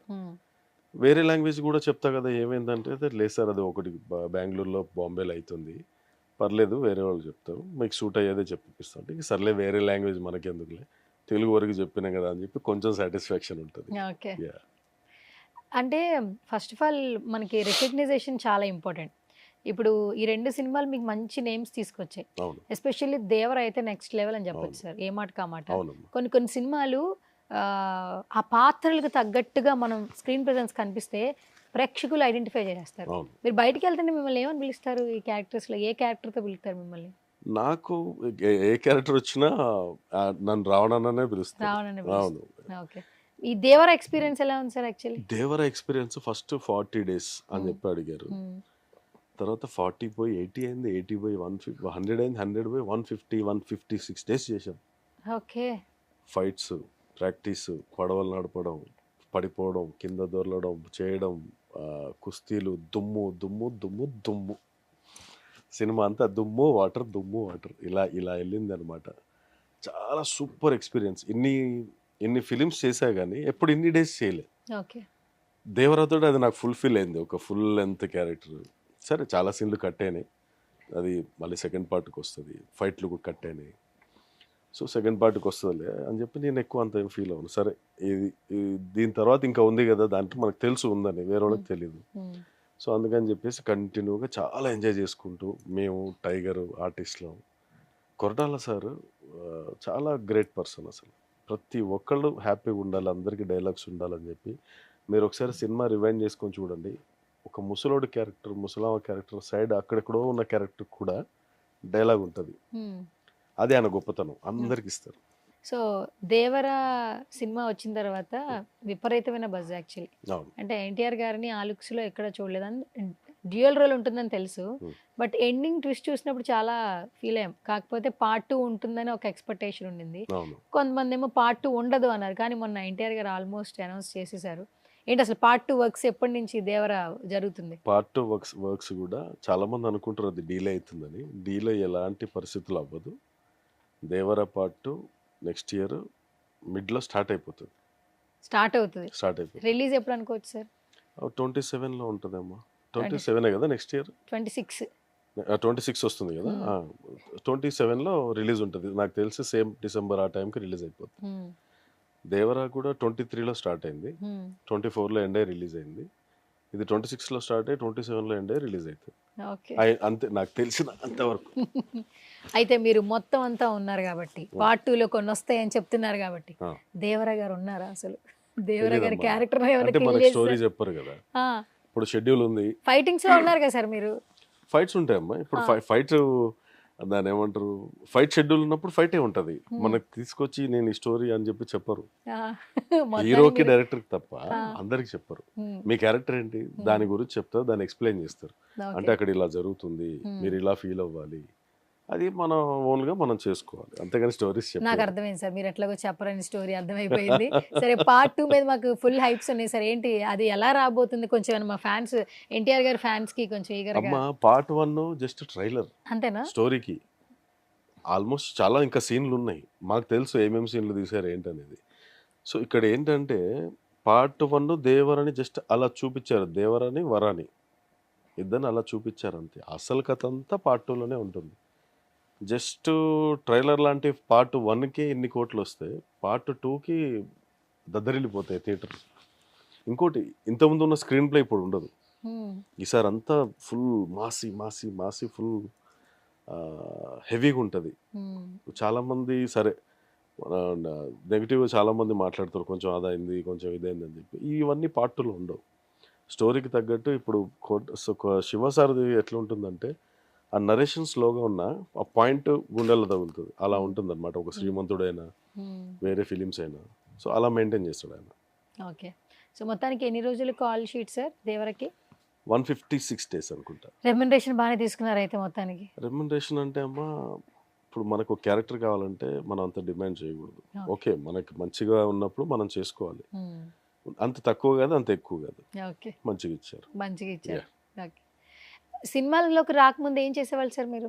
వేరే లాంగ్వేజ్ కూడా చెప్తా కదా. ఏమైందంటే లేదు సార్, అది ఒకటి బెంగళూరులో, బాంబేలో అవుతుంది, పర్లేదు వేరే వాళ్ళు చెప్తారు, మీకు సూట్ అయ్యేదే చెప్పిస్తా అంటే, సర్లే వేరే లాంగ్వేజ్ మనకెందుకులే, తెలుగు వరకు చెప్పినా కదా అని చెప్పి కొంచెం సాటిస్ఫాక్షన్ ఉంటుంది. ఓకే. అంటే ఫస్ట్ ఆఫ్ ఆల్ మనకి రికగ్నైజేషన్ చాలా ఇంపార్టెంట్. ఇప్పుడు ఈ 2 సినిమాలు మీకు మంచి నేమ్స్ తీసుకొచ్చాయి. ఎస్పెషల్లీ దేవర అయితే నెక్స్ట్ లెవెల్ అని చెప్పొచ్చు సార్, ఏ మాట కామాట. కొన్ని సినిమాలు ఆ పాత్రలకు తగ్గట్టుగా మనం స్క్రీన్ ప్రెజెన్స్ కనిపిస్తే ప్రేక్షకులు ఐడెంటిఫై చేస్తారు. మీరు బయటికి వెళ్తుంటే మిమ్మల్ని ఏమని పిలుస్తారు? ఈ క్యారెక్టర్స్లో ఏ క్యారెక్టర్తో పిలుస్తారు మిమ్మల్ని? నాకు ఏ క్యారెక్టర్ వచ్చినా నన్ను రావణనే పిలుస్తారు. అవును. ఓకే. ఈ దేవర ఎక్స్పీరియన్స్ ఎలా ఉంది సార్? యాక్చువల్లీ దేవర ఎక్స్పీరియన్స్ ఫస్ట్ 40 days అని చెప్పి అడిగారు. తర్వాత 40 పోయి 80 అయింది, 80 పోయి 150, 100 అయింది, 100 పోయి 150, 156 days చేశాం. ఓకే. ఫైట్స్, ప్రాక్టీస్, పడవలు నడపడం, పడిపోవడం, కింద దొరలడం, చేయడం, కుస్తీలు, దుమ్ము దుమ్ము దుమ్ము దుమ్ము. సినిమా అంతా దుమ్ము వాటర్, దుమ్ము వాటర్, ఇలా ఇలా వెళ్ళింది అనమాట. చాలా సూపర్ ఎక్స్పీరియన్స్. ఇన్ని ఫిలిమ్స్ చేశా కానీ ఎప్పుడు ఇన్ని డేస్ చేయలేదు. ఓకే. దేవరాతో అది నాకు ఫుల్ఫిల్ అయింది, ఒక ఫుల్ లెంత్ క్యారెక్టర్. సరే చాలా సీన్లు కట్ అయినాయి, అది మళ్ళీ సెకండ్ పార్ట్కి వస్తుంది, ఫైట్లు కూడా కట్ అయినాయి. సో సెకండ్ పార్ట్కి వస్తుందిలే అని చెప్పి నేను ఎక్కువ అంత ఏం ఫీల్ అవ్వను. సరే ఇది దీని తర్వాత ఇంకా ఉంది కదా, దాంట్లో మనకు తెలుసు ఉందని, వేరే వాళ్ళకి తెలియదు. సో అందుకని చెప్పేసి కంటిన్యూగా చాలా ఎంజాయ్ చేసుకుంటూ మేము టైగర్ ఆర్టిస్ట్లో. కొరటాల సార్ చాలా గ్రేట్ పర్సన్ అసలు. ప్రతి ఒక్కళ్ళు హ్యాపీగా ఉండాలి, అందరికీ డైలాగ్స్ ఉండాలని చెప్పి. మీరు ఒకసారి సినిమా రివైండ్ చేసుకొని చూడండి, ఒక ముసలోడు క్యారెక్టర్, ముసలామ క్యారెక్టర్ సైడ్ అక్కడెక్కడో ఉన్న క్యారెక్టర్ కూడా డైలాగ్ ఉంటుంది. అదే ఆయన గొప్పతనం, అందరికి ఇస్తారు. సో దేవరా సినిమా వచ్చిన తర్వాత విపరీతమైన బజ్ యాక్చువల్లీ. అవును. అంటే ఎన్టీఆర్ గారిని ఆ లుక్స్ లో ఎక్కడ చూడలేదని, డ్యూయల్ రోల్ ఉంటుందని తెలుసు, బట్ ఎండింగ్ ట్విస్ట్ చూసినప్పుడు చాలా ఫీల్ అయ్యాం. కాకపోతే పార్ట్ 2 ఉంటుందని ఒక ఎక్స్పెక్టేషన్ ఉండింది. అవును. కొంతమంది ఏమో పార్ట్ 2 ఉండదు అన్నారు, కానీ మొన్న ఎన్టీఆర్ గారు ఆల్మోస్ట్ అనౌన్స్ చేసేసారు. ఏంటి అసలు పార్ట్ 2 వర్క్స్ ఎప్పటి నుంచి దేవరా జరుగుతుంది? పార్ట్ 2 వర్క్స్ కూడా చాలా మంది అనుకుంటారు అది డీలే అవుతుందని. డీలే ఎలాంటి పరిస్థితులు అవ్వదు. దేవరా పార్ట్ 2 నెక్స్ట్ ఇయర్ మిడ్లో స్టార్ట్ అయిపోతుంది. స్టార్ట్ అవుతుంది. రిలీజ్ ఎప్పుడు అనుకోవచ్చు సార్? 27లో ఉంటుందమ్మా. 27 కదా నెక్స్ట్ ఇయర్? 26 వస్తుంది కదా. 27లో రిలీజ్ ఉంటుంది నాకు తెలిసి. సేమ్ డిసెంబర్ ఆ టైంకి రిలీజ్ అయిపోతుంది. దేవరా కూడా 23లో స్టార్ట్ అయింది, 24లో ఎండ్ అయ్యి రిలీజ్ అయింది. ఇది 26లో స్టార్ట్ అయ్యి 27లో ఎండ్ అయ్యి రిలీజ్ అవుతుంది. అంతే నాకు తెలిసిన అంతవరకు. అయితే మీరు మొత్తం అంతా ఉన్నారు కాబట్టి, పార్ట్ 2లో కొన్ని వస్తాయని చెప్తున్నారు కాబట్టి, దేవరా గారు ఉన్నారా అసలు? దేవరా గారి క్యారెక్టర్ అంటే మనకి స్టోరీ చెప్పరు కదా. ఇప్పుడు షెడ్యూల్ ఉంది. ఫైటింగ్స్ లో ఉన్నారు కదా సార్ మీరు? ఫైట్స్ ఉంటాయమ్మా. ఇప్పుడు ఫైట్ దాని ఏమంటారు, ఫైట్ షెడ్యూల్ ఉన్నప్పుడు ఫైటే ఉంటది. మనకు తీసుకొచ్చి నేను ఈ స్టోరీ అని చెప్పి చెప్పరు. హీరోకి డైరెక్టర్ తప్ప అందరికి చెప్పరు. మీ క్యారెక్టర్ ఏంటి దాని గురించి చెప్తారు, దాన్ని ఎక్స్ప్లెయిన్ చేస్తారు. అంటే అక్కడ ఇలా జరుగుతుంది, మీరు ఇలా ఫీల్ అవ్వాలి, అది మన ఓన్ గా మనం చేసుకోవాలి. అంతేగాని స్టోరీస్ నాకు అర్థమైంది సార్, మీరు ఎట్లాగో చెప్పరని స్టోరీ అర్థమైపోయింది. సరే, పార్ట్ 2 మీద మాకు ఫుల్ హైప్స్ ఉన్నాయి సార్. ఏంటి అది ఎలా రాబోతుంది? కొంచెం మా ఫ్యాన్స్, ఎన్టీఆర్ గారి ఫ్యాన్స్ కి కొంచెం ఈగర్గా. పార్ట్ 1 జస్ట్ ట్రైలర్ అంతేనా? స్టోరీకి ఆల్మోస్ట్ చాలా ఇంకా సీన్లు ఉన్నాయి. మాకు తెలుసు ఏమేమి సీన్లు తీసారు ఏంటనేది. సో ఇక్కడ ఏంటంటే పార్ట్ 1 దేవరని జస్ట్ అలా చూపించారు, దేవరని వరాని ఇద్దరిని అలా చూపించారు అంతే. అసలు కథ అంతా పార్ట్ 2లోనే ఉంటుంది. జస్ట్ ట్రైలర్ లాంటి పార్ట్ 1కి ఇన్ని కోట్లు వస్తాయి, పార్ట్ 2కి దద్దరిల్లిపోతాయి థియేటర్. ఇంకోటి, ఇంతకుముందు ఉన్న స్క్రీన్ ప్లే ఇప్పుడు ఉండదు. ఈసారి అంతా ఫుల్ మాసి ఫుల్ హెవీగా ఉంటుంది. చాలామంది సరే నెగిటివ్ చాలామంది మాట్లాడతారు, కొంచెం అదైంది కొంచెం ఇదైంది అని చెప్పి. ఇవన్నీ పార్ట్ 2లో ఉండవు. స్టోరీకి తగ్గట్టు ఇప్పుడు శివ సార్ది ఎట్లా ఉంటుందంటే, ఆ నరేషన్ స్లోగా ఉన్న ఆ పాయింట్ గుండెల్లో తగులుతుంది. అలా ఉంటుంది అనమాట. ఒక శ్రీమంతుడైనా వేరే ఫిలిమ్స్ అయినా సో అలా మెయింటైన్ చేస్తాడు ఆయన. ఓకే. సో మొత్తానికి ఎన్ని రోజులు కాల్ షీట్ సార్ దేవరకి? 156 days అనుకుంటా. రెమ్యునరేషన్ బాగానే తీసుకున్నారు అయితే మొత్తానికి? రెమ్యునరేషన్ అంటే అమ్మా, ఇప్పుడు మనకు క్యారెక్టర్ కావాలంటే మనం అంత డిమాండ్ చేయకూడదు. ఓకే, మనకి మంచిగా ఉన్నప్పుడు మనం చేసుకోవాలి. అంత తక్కువ కాదు, అంత ఎక్కువ కాదు. ఓకే, మంచిగా ఇచ్చారు. ఓకే. సినిమాల్లోకి రాకముందు ఏం చేసేవాళ్ళు సార్ మీరు?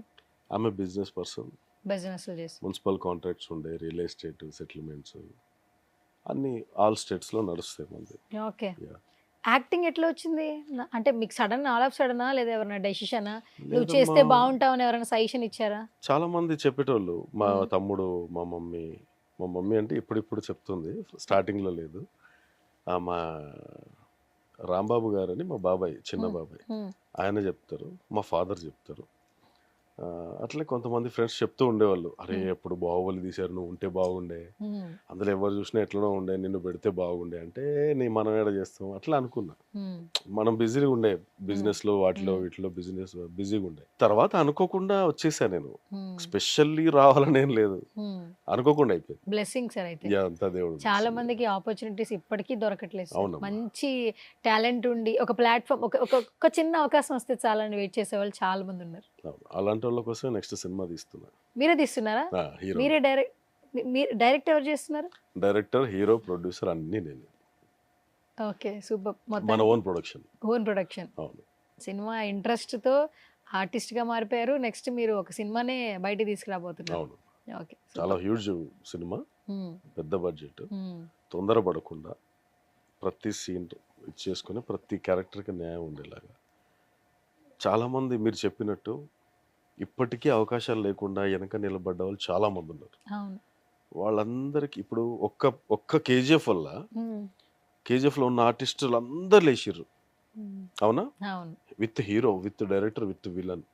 ఆమె business person. Business municipal contracts ఉండే, రియల్ ఎస్టేట్ సెటిల్మెంట్స్ అన్ని ఆల్ స్టేట్స్ లో నడుస్తాయి మంది. ఓకే. యాక్టింగ్ ఎట్లా వచ్చింది? అంటే మీకు సడన్ ఆల్ ఆఫ్ సడనా, లేదా ఎవరైనా డెసిషనా, నువ్వు చేస్తే బాగుంటావు అని ఎవరైనా సజెషన్ ఇచ్చారా? చాలా మంది చెప్పేటోళ్ళు. మా తమ్ముడు, మా మమ్మీ అంటే ఇప్పుడు చెప్తుంది, స్టార్టింగ్ లో లేదు. మా రాంబాబు గారని మా బాబాయ్, చిన్న బాబాయ్, ఆయన చెప్తారు, మా ఫాదర్ చెప్తారు. అట్లే కొంతమంది ఫ్రెండ్స్ చెప్తూ ఉండేవాళ్ళు, అరే ఎప్పుడు బాహుబలి తీశారు, నువ్వు ఉంటే బాగుండే, అందులో ఎవరు చూసినా ఎట్లనో ఉండే, నిన్ను పెడితే బాగుండే అంటే మనం ఏడ చేస్తాం అట్లా అనుకున్నా. మనం బిజీగా ఉండే బిజినెస్ లో, వాటిలో వీటిలో బిజినెస్ బిజీగా ఉండే. తర్వాత అనుకోకుండా వచ్చేసా నేను. స్పెషల్లీ రావాలని ఏం లేదు, అనుకోకుండా అయిపోయింది. Blessing sir. అయితే అంతా దేవుడు. చాలా మందికి ఆపర్చునిటీస్ ఇప్పటికీ దొరకట్లేదు. మంచి టాలెంట్ ఉండి ఒక ప్లాట్ఫామ్, ఒక చిన్న అవకాశం వస్తే చాలా వెయిట్ చేసే వాళ్ళు చాలా మంది ఉన్నారు. అలాంటి వాళ్ళ కోసం నెక్స్ట్ సినిమా తీస్తున్నా. మీరే తీస్తున్నారా? మీరే డైరెక్ట్ ఎవరు చేస్తున్నారు? డైరెక్టర్, హీరో, ప్రొడ్యూసర్ అన్ని నేనే. Okay, super. మన ఓన్ ప్రొడక్షన్. అవును. సినిమా ఇంట్రెస్ట్ తో ఆర్టిస్ట్ గా మారిపోయారు. నెక్స్ట్ మీరు ఒక సినిమానే బయట తీసుకురాబోతున్నారు. అవును. ఓకే. చాలా హ్యూజ్ సినిమా, పెద్ద బడ్జెట్. తొందరపడకుండా ప్రతి సీన్ ఇచ్చేసుకుని ప్రతి క్యారెక్టర్కి న్యాయం ఉండేలాగా. చాలామంది మీరు చెప్పినట్టు ఇప్పటికీ అవకాశాలు లేకుండా వెనక నిలబడ్డ వాళ్ళు చాలా మంది ఉన్నారు. వాళ్ళందరికీ ఇప్పుడు ఒక్క కేజీఎఫ్ వల్ల, కేజీఎఫ్లో ఉన్న ఆర్టిస్టులు అందరు లేచిర్రు. అవునా? With hero, with director, with villain.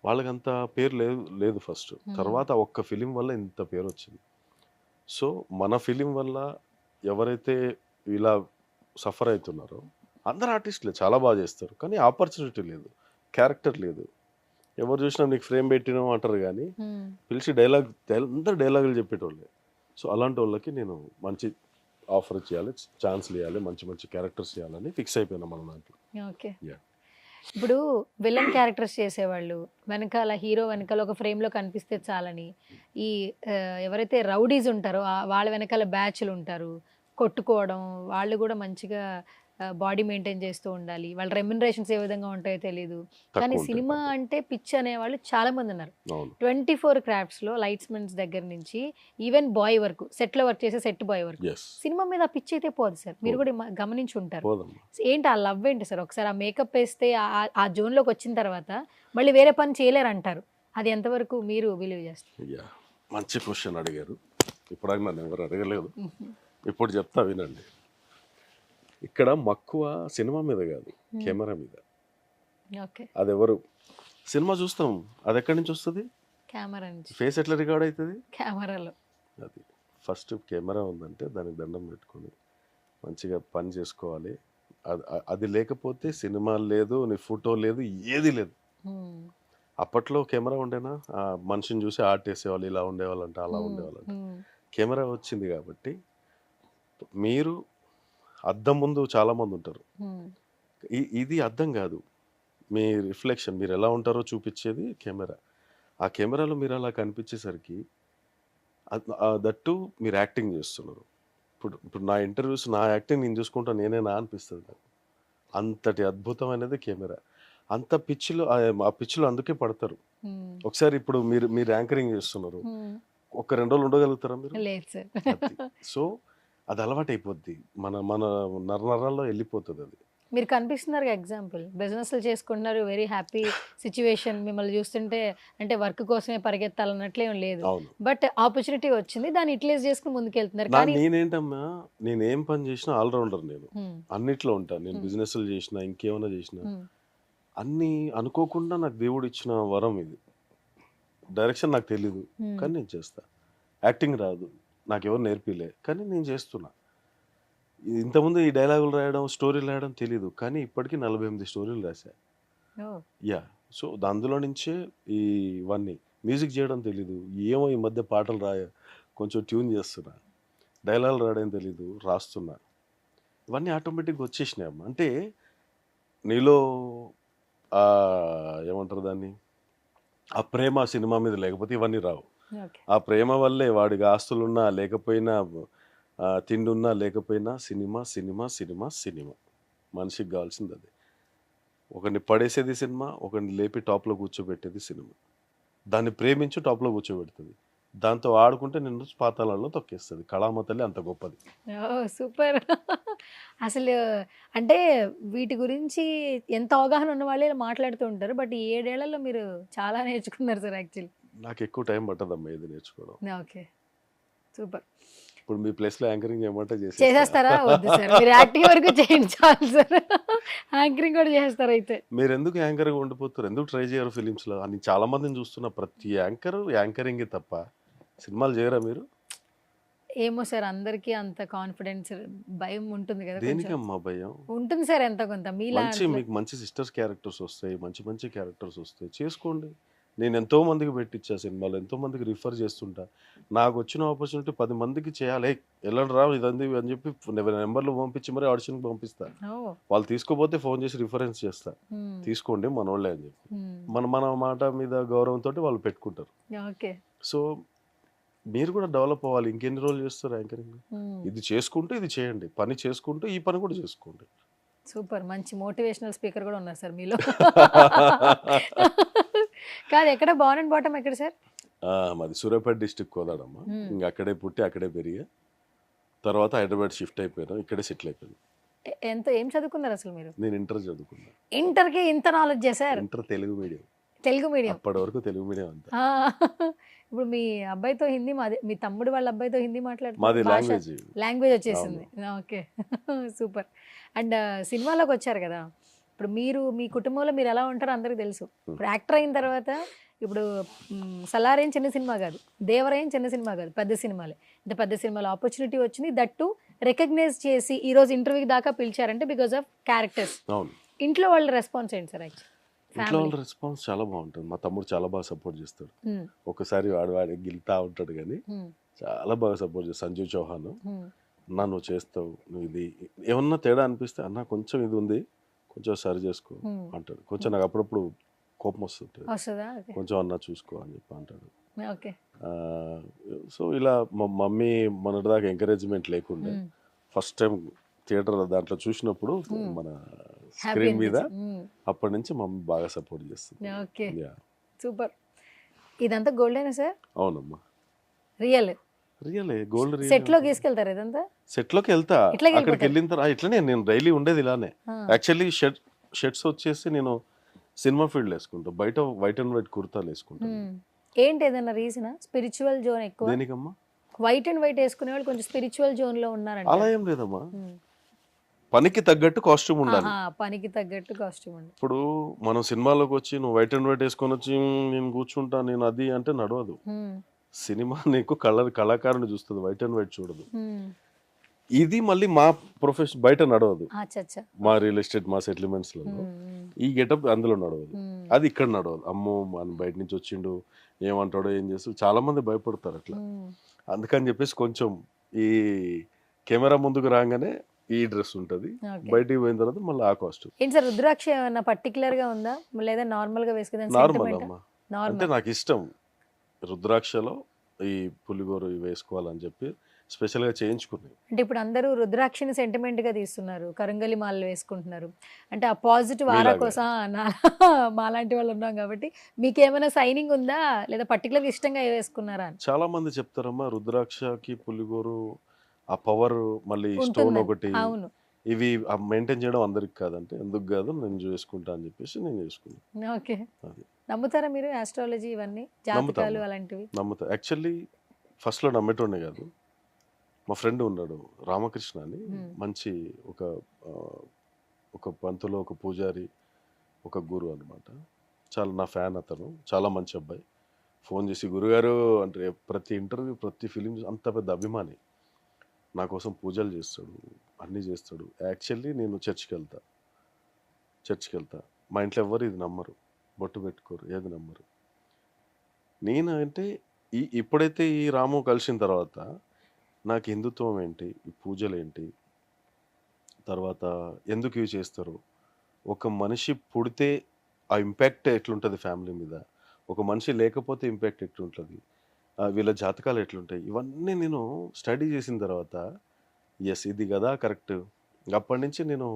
వాళ్ళకంత పేరు లేదు ఫస్ట్. తర్వాత ఒక్క ఫిలిం వల్ల ఇంత పేరు వచ్చింది. సో మన ఫిలిం వల్ల ఎవరైతే ఇలా సఫర్ అవుతున్నారో అందరు ఆర్టిస్టులే చాలా బాగా చేస్తారు, కానీ ఆపర్చునిటీ లేదు, క్యారెక్టర్ లేదు. ఎవరు చూసినా నీకు ఫ్రేమ్ పెట్టినాం అంటారు కానీ పిలిచి అందరు డైలాగులు చెప్పేటోళ్ళే. సో అలాంటి వాళ్ళకి నేను మంచి ఆఫర్ చేయాలి, ఛాన్స్లు ఇవ్వాలి, మంచి మంచి క్యారెక్టర్స్ చేయాలని ఫిక్స్ అయిపోయినా మన దాంట్లో. ఓకే. Yeah. ఇప్పుడు విలన్ క్యారెక్టర్స్ చేసేవాళ్ళు వెనకాల హీరో వెనకాల ఒక ఫ్రేమ్లో కనిపిస్తే చాలని, ఈ ఎవరైతే రౌడీస్ ఉంటారో వాళ్ళ వెనకాల బ్యాచ్లు ఉంటారు, కొట్టుకోవడం, వాళ్ళు కూడా మంచిగా బాడీ మెయింటైన్ చేస్తూ ఉండాలి, వాళ్ళ రెమ్యునరేషన్స్ ఏ విధంగా ఉంటాయో తెలియదు. కానీ ఉంటాయి సినిమా పాపం. అంటే పిచ్ అనేవాళ్ళు చాలా మంది ఉన్నారు. అవును. 24 క్రాఫ్ట్స్లో లైట్స్మెన్స్ దగ్గర నుంచి ఈవెన్ బాయ్ వరకు, సెట్లో వర్క్ చేసే సెట్ బాయ్ వరకు ఎస్, సినిమా మీద ఆ పిచ్ అయితే పోదు సార్. మీరు కూడా గమనించి ఉంటారు. పోదమ్మా. ఏంటి ఆ లవ్ ఏంటి సార్? ఒకసారి ఆ మేకప్ వేస్తే ఆ జోన్లోకి వచ్చిన తర్వాత మళ్ళీ వేరే పని చేయలేరు అంటారు. అది ఎంతవరకు మీరు బిలీవ్ చేస్తారు? యా, మంచి క్వశ్చన్ అడిగారు. ఇప్పటిదాకా నన్ను ఎవరు అడగలేదు, ఇప్పుడు చెప్తా వినండి. ఇక్కడ మక్కువ సినిమా మీద కాదు, కెమెరా మీద. ఓకే. అది ఎవరు సినిమా చూస్తాం, అది ఎక్కడి నుంచి వస్తుంది? కెమెరా నుంచి. ఫేస్ ఎట్లా రికార్డ్ అవుతుంది? కెమెరాలో. అది ఫస్ట్ కెమెరా ఉందంటే దానికి దండం పెట్టుకొని మంచిగా పని చేసుకోవాలి. అది లేకపోతే సినిమా లేదు, నీ ఫోటో లేదు, ఏది లేదు. అప్పట్లో కెమెరా ఉండేనా, ఆ మనిషిని చూసి ఆర్ట్ వేసేవాళ్ళు, ఇలా ఉండేవాళ్ళంట, అలా ఉండేవాళ్ళంట. కెమెరా వచ్చింది కాబట్టి మీరు అద్దం ముందు చాలా మంది ఉంటారు, ఇది అద్దం కాదు, మీ రిఫ్లెక్షన్, మీరు ఎలా ఉంటారో చూపించేది కెమెరా. ఆ కెమెరాలో మీరు అలా కనిపించేసరికి దట్టు మీరు యాక్టింగ్ చేస్తున్నారు. ఇప్పుడు నా ఇంటర్వ్యూస్, నా యాక్టింగ్ నేను చూసుకుంటా నేనేనా అనిపిస్తుంది నాకు. అంతటి అద్భుతమైనది కెమెరా. అంత పిచ్చిలో, ఆ పిచ్చిలో అందుకే పడతారు. ఒకసారి ఇప్పుడు మీరు యాంకరింగ్ చేస్తున్నారు, ఒక 2 రోజులు ఉండగలుగుతారా మీరు? లేదు సార్. సో అది అలవాటు అయిపోద్ది, మన నరాల్లో వెళ్ళిపోతుంది అది. మీరు కనిపిస్తున్నారు ఎగ్జాంపుల్, బిజినెస్లు చేసుకుంటున్నారు, వెరీ హ్యాపీ సిచ్యువేషన్. మిమ్మల్ని చూస్తుంటే అంటే వర్క్ కోసమే పరిగెత్తాలన్నట్లే ఏం లేదు, అవును. బట్ ఆపర్చునిటీ వచ్చింది, దాన్ని యూటిలైజ్ చేసుకుని ముందుకెళ్తున్నారు. కానీ నేనేంటమ్మా, నేను ఏం పని చేసినా ఆల్రౌండర్, నేను అన్నిట్లో ఉంటాను. నేను బిజినెస్లు చేసినా, ఇంకేమైనా చేసినా, అన్నీ అనుకోకుండా నాకు దేవుడు ఇచ్చిన వరం ఇది. డైరెక్షన్ నాకు తెలీదు, కానీ నేను చేస్తా. యాక్టింగ్ రాదు, నాకు ఎవరు నేర్పిలే, కానీ నేను చేస్తున్నా. ఇంతకుముందు ఈ డైలాగులు రాయడం, స్టోరీలు రాయడం తెలీదు, కానీ ఇప్పటికీ 48 స్టోరీలు రాశా. యా, సో అందులో నుంచే ఇవన్నీ. మ్యూజిక్ చేయడం తెలీదు, ఏమో ఈ మధ్య పాటలు కొంచెం ట్యూన్ చేస్తున్నా. డైలాగులు రాయడం తెలీదు, రాస్తున్నా. ఇవన్నీ ఆటోమేటిక్గా వచ్చేసినాయి అమ్మ. అంటే నీలో ఏమంటారు దాన్ని, ఆ ప్రేమ సినిమా మీద లేకపోతే ఇవన్నీ రావు. ఆ ప్రేమ వల్లే వాడికి ఆస్తులున్నా లేకపోయినా, తిండున్నా లేకపోయినా, సినిమా సినిమా సినిమా సినిమా. మనిషికి కావాల్సింది అది. ఒకరిని పడేసేది సినిమా, ఒకరిని లేపి టాప్లో కూర్చోబెట్టేది సినిమా. దాన్ని ప్రేమించి టాప్లో కూర్చోబెడుతుంది, దాంతో ఆడుకుంటే నిన్ను పాతాళంలో తొక్కేస్తుంది. కళామతల్లి అంత గొప్పది. సూపర్. అసలు అంటే వీటి గురించి ఎంత అవగాహన ఉన్న వాళ్ళే మాట్లాడుతూ ఉంటారు, బట్ ఈ 7 ఏళ్లలో మీరు చాలా నేర్చుకున్నారు సార్. యాక్చువల్లీ నాకు ఎక్కువ టైం పట్టదమ్మా ఇది నేర్చుకోవడం. Okay, super. ఇప్పుడు మీ ప్లేస్లో యాంకరింగ్ చేయమంటే చేసేస్తారా? వద్దు సార్, మీరు యాక్టింగ్ వరకు చేయండి చాలు సార్. యాంకరింగ్ కూడా చేస్తారు అయితే. మీరు ఎందుకు యాంకర్గా ఉండిపోతారు, ఎందుకు ట్రై చేయరు ఫిలిమ్స్లో అని చాలా మందిని చూస్తున్నా. ప్రతి యాంకరింగే తప్ప సినిమాలు చేయరా మీరు? ఏమో సార్, అందరికీ అంత కాన్ఫిడెన్స్, భయం ఉంటుంది కదా. దేనికమ్మా భయం? ఉంటుంది సార్ ఎంతో కొంత. మీలా మీకు మంచి సిస్టర్స్ క్యారెక్టర్స్ వస్తాయి, మంచి మంచి క్యారెక్టర్స్ వస్తాయి, చేసుకోండి. నేను ఎంతో మందికి పెట్టించా సినిమాలు, ఎంతో మందికి రిఫర్ చేస్తుంటా. నాకు వచ్చిన ఆపర్చునిటీ 10 మందికి చేయాలి, వెళ్ళండి రా ఇదంది అని చెప్పి నెంబర్లు పంపించి మరి ఆడిషన్కి పంపిస్తా. వాళ్ళు తీసుకోపోతే ఫోన్ చేసి రిఫరెన్స్ చేస్తా, తీసుకోండి మనోళ్ళే అని చెప్పి. మన మాట మీద గౌరవంతో వాళ్ళు పెట్టుకుంటారు. ఓకే. సో మీరు కూడా డెవలప్ అవ్వాలి. ఇంకెన్ని రోజులు చేస్తారు యాంకరింగ్? ఇది చేసుకుంటూ ఇది చేయండి, పని చేసుకుంటూ ఈ పని కూడా చేసుకోండి. సూపర్, మంచి మోటివేషనల్ స్పీకర్ కూడా ఉన్నారు సార్ మీలో. కాదు, ఎక్కడ బాన్ అండ్ బాటమ్ ఎక్కడ సార్? మాది సూర్యాపేట డిస్ట్రిక్ట్ కోదాడమ్మా. ఇంకా అక్కడే పుట్టి అక్కడే పెరిగా, తర్వాత హైదరాబాద్ షిఫ్ట్ అయిపోయాను, ఇక్కడే సెటిల్ అయిపోయాను. ఏం చదువుకున్నారు అసలు మీరు? నేను ఇంటర్ చదువుకున్నాను. ఇంటర్కి ఇంత నాలెడ్జ్ చేశారు? Inter Telugu medium. Telugu medium? అప్పటి వరకు తెలుగు మీడియం అంతా. ఇప్పుడు మీ అబ్బాయితో హిందీ, మీ తమ్ముడు వాళ్ళ అబ్బాయితో హిందీ మాది లాంగ్వేజ్ వచ్చేసింది. Okay, super. అండ్ సినిమాలోకి వచ్చారు కదా, ఇప్పుడు మీరు మీ కుటుంబంలో మీరు ఎలా ఉంటారో అందరికీ తెలుసు. ఇప్పుడు యాక్టర్ అయిన తర్వాత, ఇప్పుడు సలారేం చిన్న సినిమా కాదు, దేవరేం చిన్న సినిమా కాదు, పెద్ద సినిమాలే. ఇంత పెద్ద సినిమాలో ఆపర్చునిటీ వచ్చింది, దట్టు రికగ్నైజ్ చేసి ఈ రోజు ఇంటర్వ్యూ దాకా పిలిచారంటే బికాస్ ఆఫ్ క్యారెక్టర్స్. అవును, ఇంట్లో వాళ్ళ రెస్పాన్స్ ఏంటి సార్? ఇంట్లో వాళ్ళ రెస్పాన్స్ చాలా బాగుంటుంది. మా తమ్ముడు చాలా బాగా సపోర్ట్ చేస్తాడు. ఒకసారి వాడి గిల్తా ఉంటాడు కానీ చాలా బాగా సపోర్ట్ చేస్తాడు. సంజీవ్ చౌహాన్, అన్నా నువ్వు చేస్తావు, నువ్వు ఇది ఏమన్నా తేడా అనిపిస్తే అన్న కొంచెం ఇది ఉంది కొంచెం సరి చేసుకో అంటాడు. కొంచెం నాకు అప్పుడప్పుడు కోపం వస్తుంటుంది, కొంచెం అన్నా చూసుకో అని చెప్పి అంటాడు. సో ఇలా మా మమ్మీ మొన్నటిదాకా ఎంకరేజ్మెంట్ లేకుండా ఫస్ట్ టైం థియేటర్ దాంట్లో చూసినప్పుడు మన స్క్రీన్ మీద అప్పటి నుంచి మమ్మీ బాగా సపోర్ట్ చేస్తుంది. సూపర్. ఇదంతా గోల్డేనా సార్? అవునమ్మా, రియల్ గోల్డ్. సెట్ లో తీసుకెళ్తారు ఇదంతా? సెట్ లోకి వెళ్తా, అక్కడికి వెళ్ళిన తర్వాత ఇట్లనే నేను డైలీ ఉండేది ఇలానే. యాక్చువల్లీ షర్ట్స్ వచ్చేసి నేను సినిమా ఫీల్డ్ వేసుకుంటా, బయట వైట్ అండ్ వైట్ కుర్తాలు వేసుకుంటాను. ఏంటి ఏదైనా రీజన్? స్పిరిచువల్ జోన్ ఎక్కువ. దేనికమ్మా? వైట్ అండ్ వైట్ వేసుకునే వాళ్ళు కొంచెం స్పిరిచువల్ జోన్ లో ఉన్నారంట. అలా ఏం లేదమ్మా, పనికి తగ్గట్టు కాస్ట్యూమ్ ఉండాలి. పనికి తగ్గట్టు కాస్ట్యూమ్ ఉండాలి. ఇప్పుడు మనం సినిమాలోకి వచ్చి నువ్వు వైట్ అండ్ వైట్ వేసుకొని వచ్చి నేను కూర్చుంటా నేను అది అంటే నడవదు. సినిమా నీకు కళాకారుని చూస్తుంది, వైట్ అండ్ వైట్ చూడదు. ఇది మళ్ళీ మా ప్రొఫెషన్ బయట నడవదు, మా రియల్ ఎస్టేట్ మా సెటిల్మెంట్స్ లో ఈ గెటప్ అందులో నడవదు, అది ఇక్కడ నడవదు. అమ్మో మనం బయట నుంచి వచ్చిండు ఏమంటాడో ఏం చేస్తాడు, చాలా మంది భయపడతారు అట్లా. అందుకని చెప్పేసి కొంచెం ఈ కెమెరా ముందుకు రాగానే ఈ డ్రెస్ ఉంటది, బయటికి పోయిన తర్వాత మళ్ళీ ఆ కాస్ట్యూమ్. ఏంటి సార్ రుద్రాక్ష ఏమన్నా పర్టికులర్ గా ఉందా లేదా నార్మల్ గా వేసుకుందా? నార్మల్ అమ్మా, అంటే నాకు ఇష్టం రుద్రాక్షలో ఈ పులిగోరు వేసుకోవాలని చెప్పి స్పెషల్ గా చేయించుకున్నాయి. అంటే ఇప్పుడు అందరూ రుద్రాక్షని సెంటిమెంట్ గా తీస్తున్నారు, కరంగలి మాలలు వేసుకుంటున్నారు. అంటే ఆ పాజిటివ్ ఆరా కోసం మాలాంటి వాళ్ళు ఉన్నాం కాబట్టి మీకేమైనా సైనింగ్ ఉందా లేదా పర్టికులర్ గా ఇష్టంగా వేసుకున్నారా? చాలా మంది చెప్తారమ్మా రుద్రాక్షకి పులిగోరు ఆ పవర్ మళ్ళీ స్టోన్ ఒకటి ఇవి మెయింటైన్ చేయడం అందరికి కాదంటే ఎందుకు కాదు నేను చేసుకుంటా అని చెప్పేసి నేను చేసుకున్నాను. ఓకే, నమ్ముతారా మీరు ఆస్ట్రాలజీ ఇవన్నీ జాతకాలు అలాంటివి? నమ్ముతా. యాక్చువల్లీ ఫస్ట్ లో నమ్మేటోనే కాదు, మా ఫ్రెండ్ ఉన్నాడు రామకృష్ణ అని, మంచి ఒక పంతులు, ఒక పూజారి, ఒక గురు అనమాట. చాలా నా ఫ్యాన్ అతను, చాలా మంచి అబ్బాయి. ఫోన్ చేసి గురుగారు అంటే ప్రతి ఇంటర్వ్యూ ప్రతి ఫిలిం అంత పెద్ద అభిమాని, నా కోసం పూజలు చేస్తాడు, అన్నీ చేస్తాడు. యాక్చువల్లీ నేను చర్చ్కి వెళ్తా, మా ఇంట్లో ఎవరు ఇది నమ్మరు, బొట్టు పెట్టుకోరు, ఏది నమ్మరు. నేను అంటే ఇప్పుడైతే ఈ రాము కలిసిన తర్వాత నాకు హిందుత్వం ఏంటి, ఈ పూజలు ఏంటి, తర్వాత ఎందుకు ఇవి చేస్తారు, ఒక మనిషి పుడితే ఆ ఇంపాక్ట్ ఎట్లుంటుంది ఫ్యామిలీ మీద, ఒక మనిషి లేకపోతే ఇంపాక్ట్ ఎట్లుంటుంది, వీళ్ళ జాతకాలు ఎట్లుంటాయి, ఇవన్నీ నేను స్టడీ చేసిన తర్వాత ఎస్ ఇది కదా కరెక్ట్. అప్పటి నుంచి నేను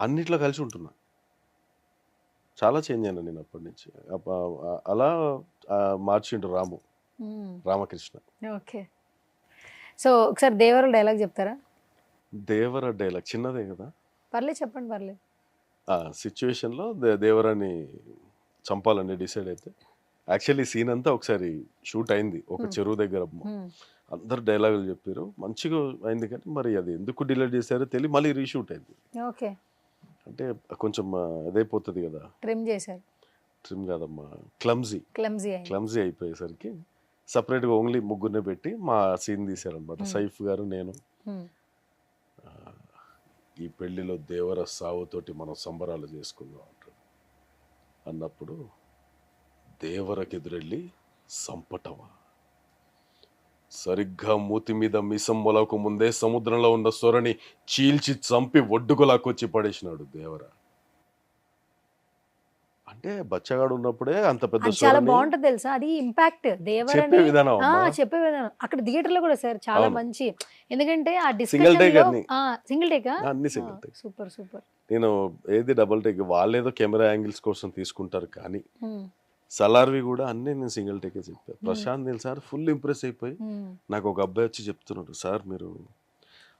అన్నిట్లో కలిసి ఉంటున్నా, చాలా చేంజ్ అయినా నేను అప్పటి నుంచి. అలా మార్చిండు రామకృష్ణ. ఓకే, సో ఒకసారి దేవర డైలాగ్ చెప్తారా? దేవర డైలాగ్ చిన్నదే కదా, పర్లేదు చెప్పండి. పర్లేదు. సిచ్యువేషన్లో దేవరాని చంపాలని డిసైడ్ అయితే యాక్చువల్లీ సీన్ అంతా ఒకసారి షూట్ అయింది ఒక చెరువు దగ్గర. అందరు డైలాగులు చెప్పారు, మంచిగా అయింది, కానీ మరి అది ఎందుకు డిలీట్ చేశారో తెలియదు, మళ్ళీ రీషూట్ అయింది. ఓకే, అంటే కొంచెం అదైపోతుంది కదా, ట్రిమ్ చేశారు. ట్రిమ్ కాదమ్మా, క్లమ్జీ అయిపోయేసరికి సపరేట్గా ఓన్లీ ముగ్గురినే పెట్టి మా సీన్ తీశారనమాట. సైఫ్ గారు, నేను. ఈ పెళ్లిలో దేవర సావుతోటి మనం సంబరాలు చేసుకుందాం అంటాడు. అన్నప్పుడు దేవరకెదురెళ్ళి సంపటమా, సరిగ్గా మూతి మీద మిసం మొలకు ముందే సముద్రంలో ఉన్న సొరని చీల్చి చంపి ఒడ్డుకులాకొచ్చి పడేసినాడు దేవర. అంటే బచ్చగాడు ఉన్నప్పుడే అంత పెద్ద చాలా బాగుంటది తెలుసా, అది ఇంపాక్ట్ దేవర చెప్పే విధానం. అక్కడ థియేటర్ లో కూడా సార్ చాలా మంచి, ఎందుకంటే ఆ డిస్కషన్ సింగిల్ టేక్ అన్ని సింగిల్ టేక్. సూపర్. నేను ఏది డబుల్ టేక్, వాళ్ళేదో కెమెరా యాంగిల్స్ కోసం తీసుకుంటారు కానీ సలార్వి కూడా అన్నీ నేను సింగిల్ టేకే చెప్పాను. Prashanth Neel sir full impress అయిపోయి నాకు ఒక అబ్బాయి వచ్చి చెప్తున్నాడు, సార్ మీరు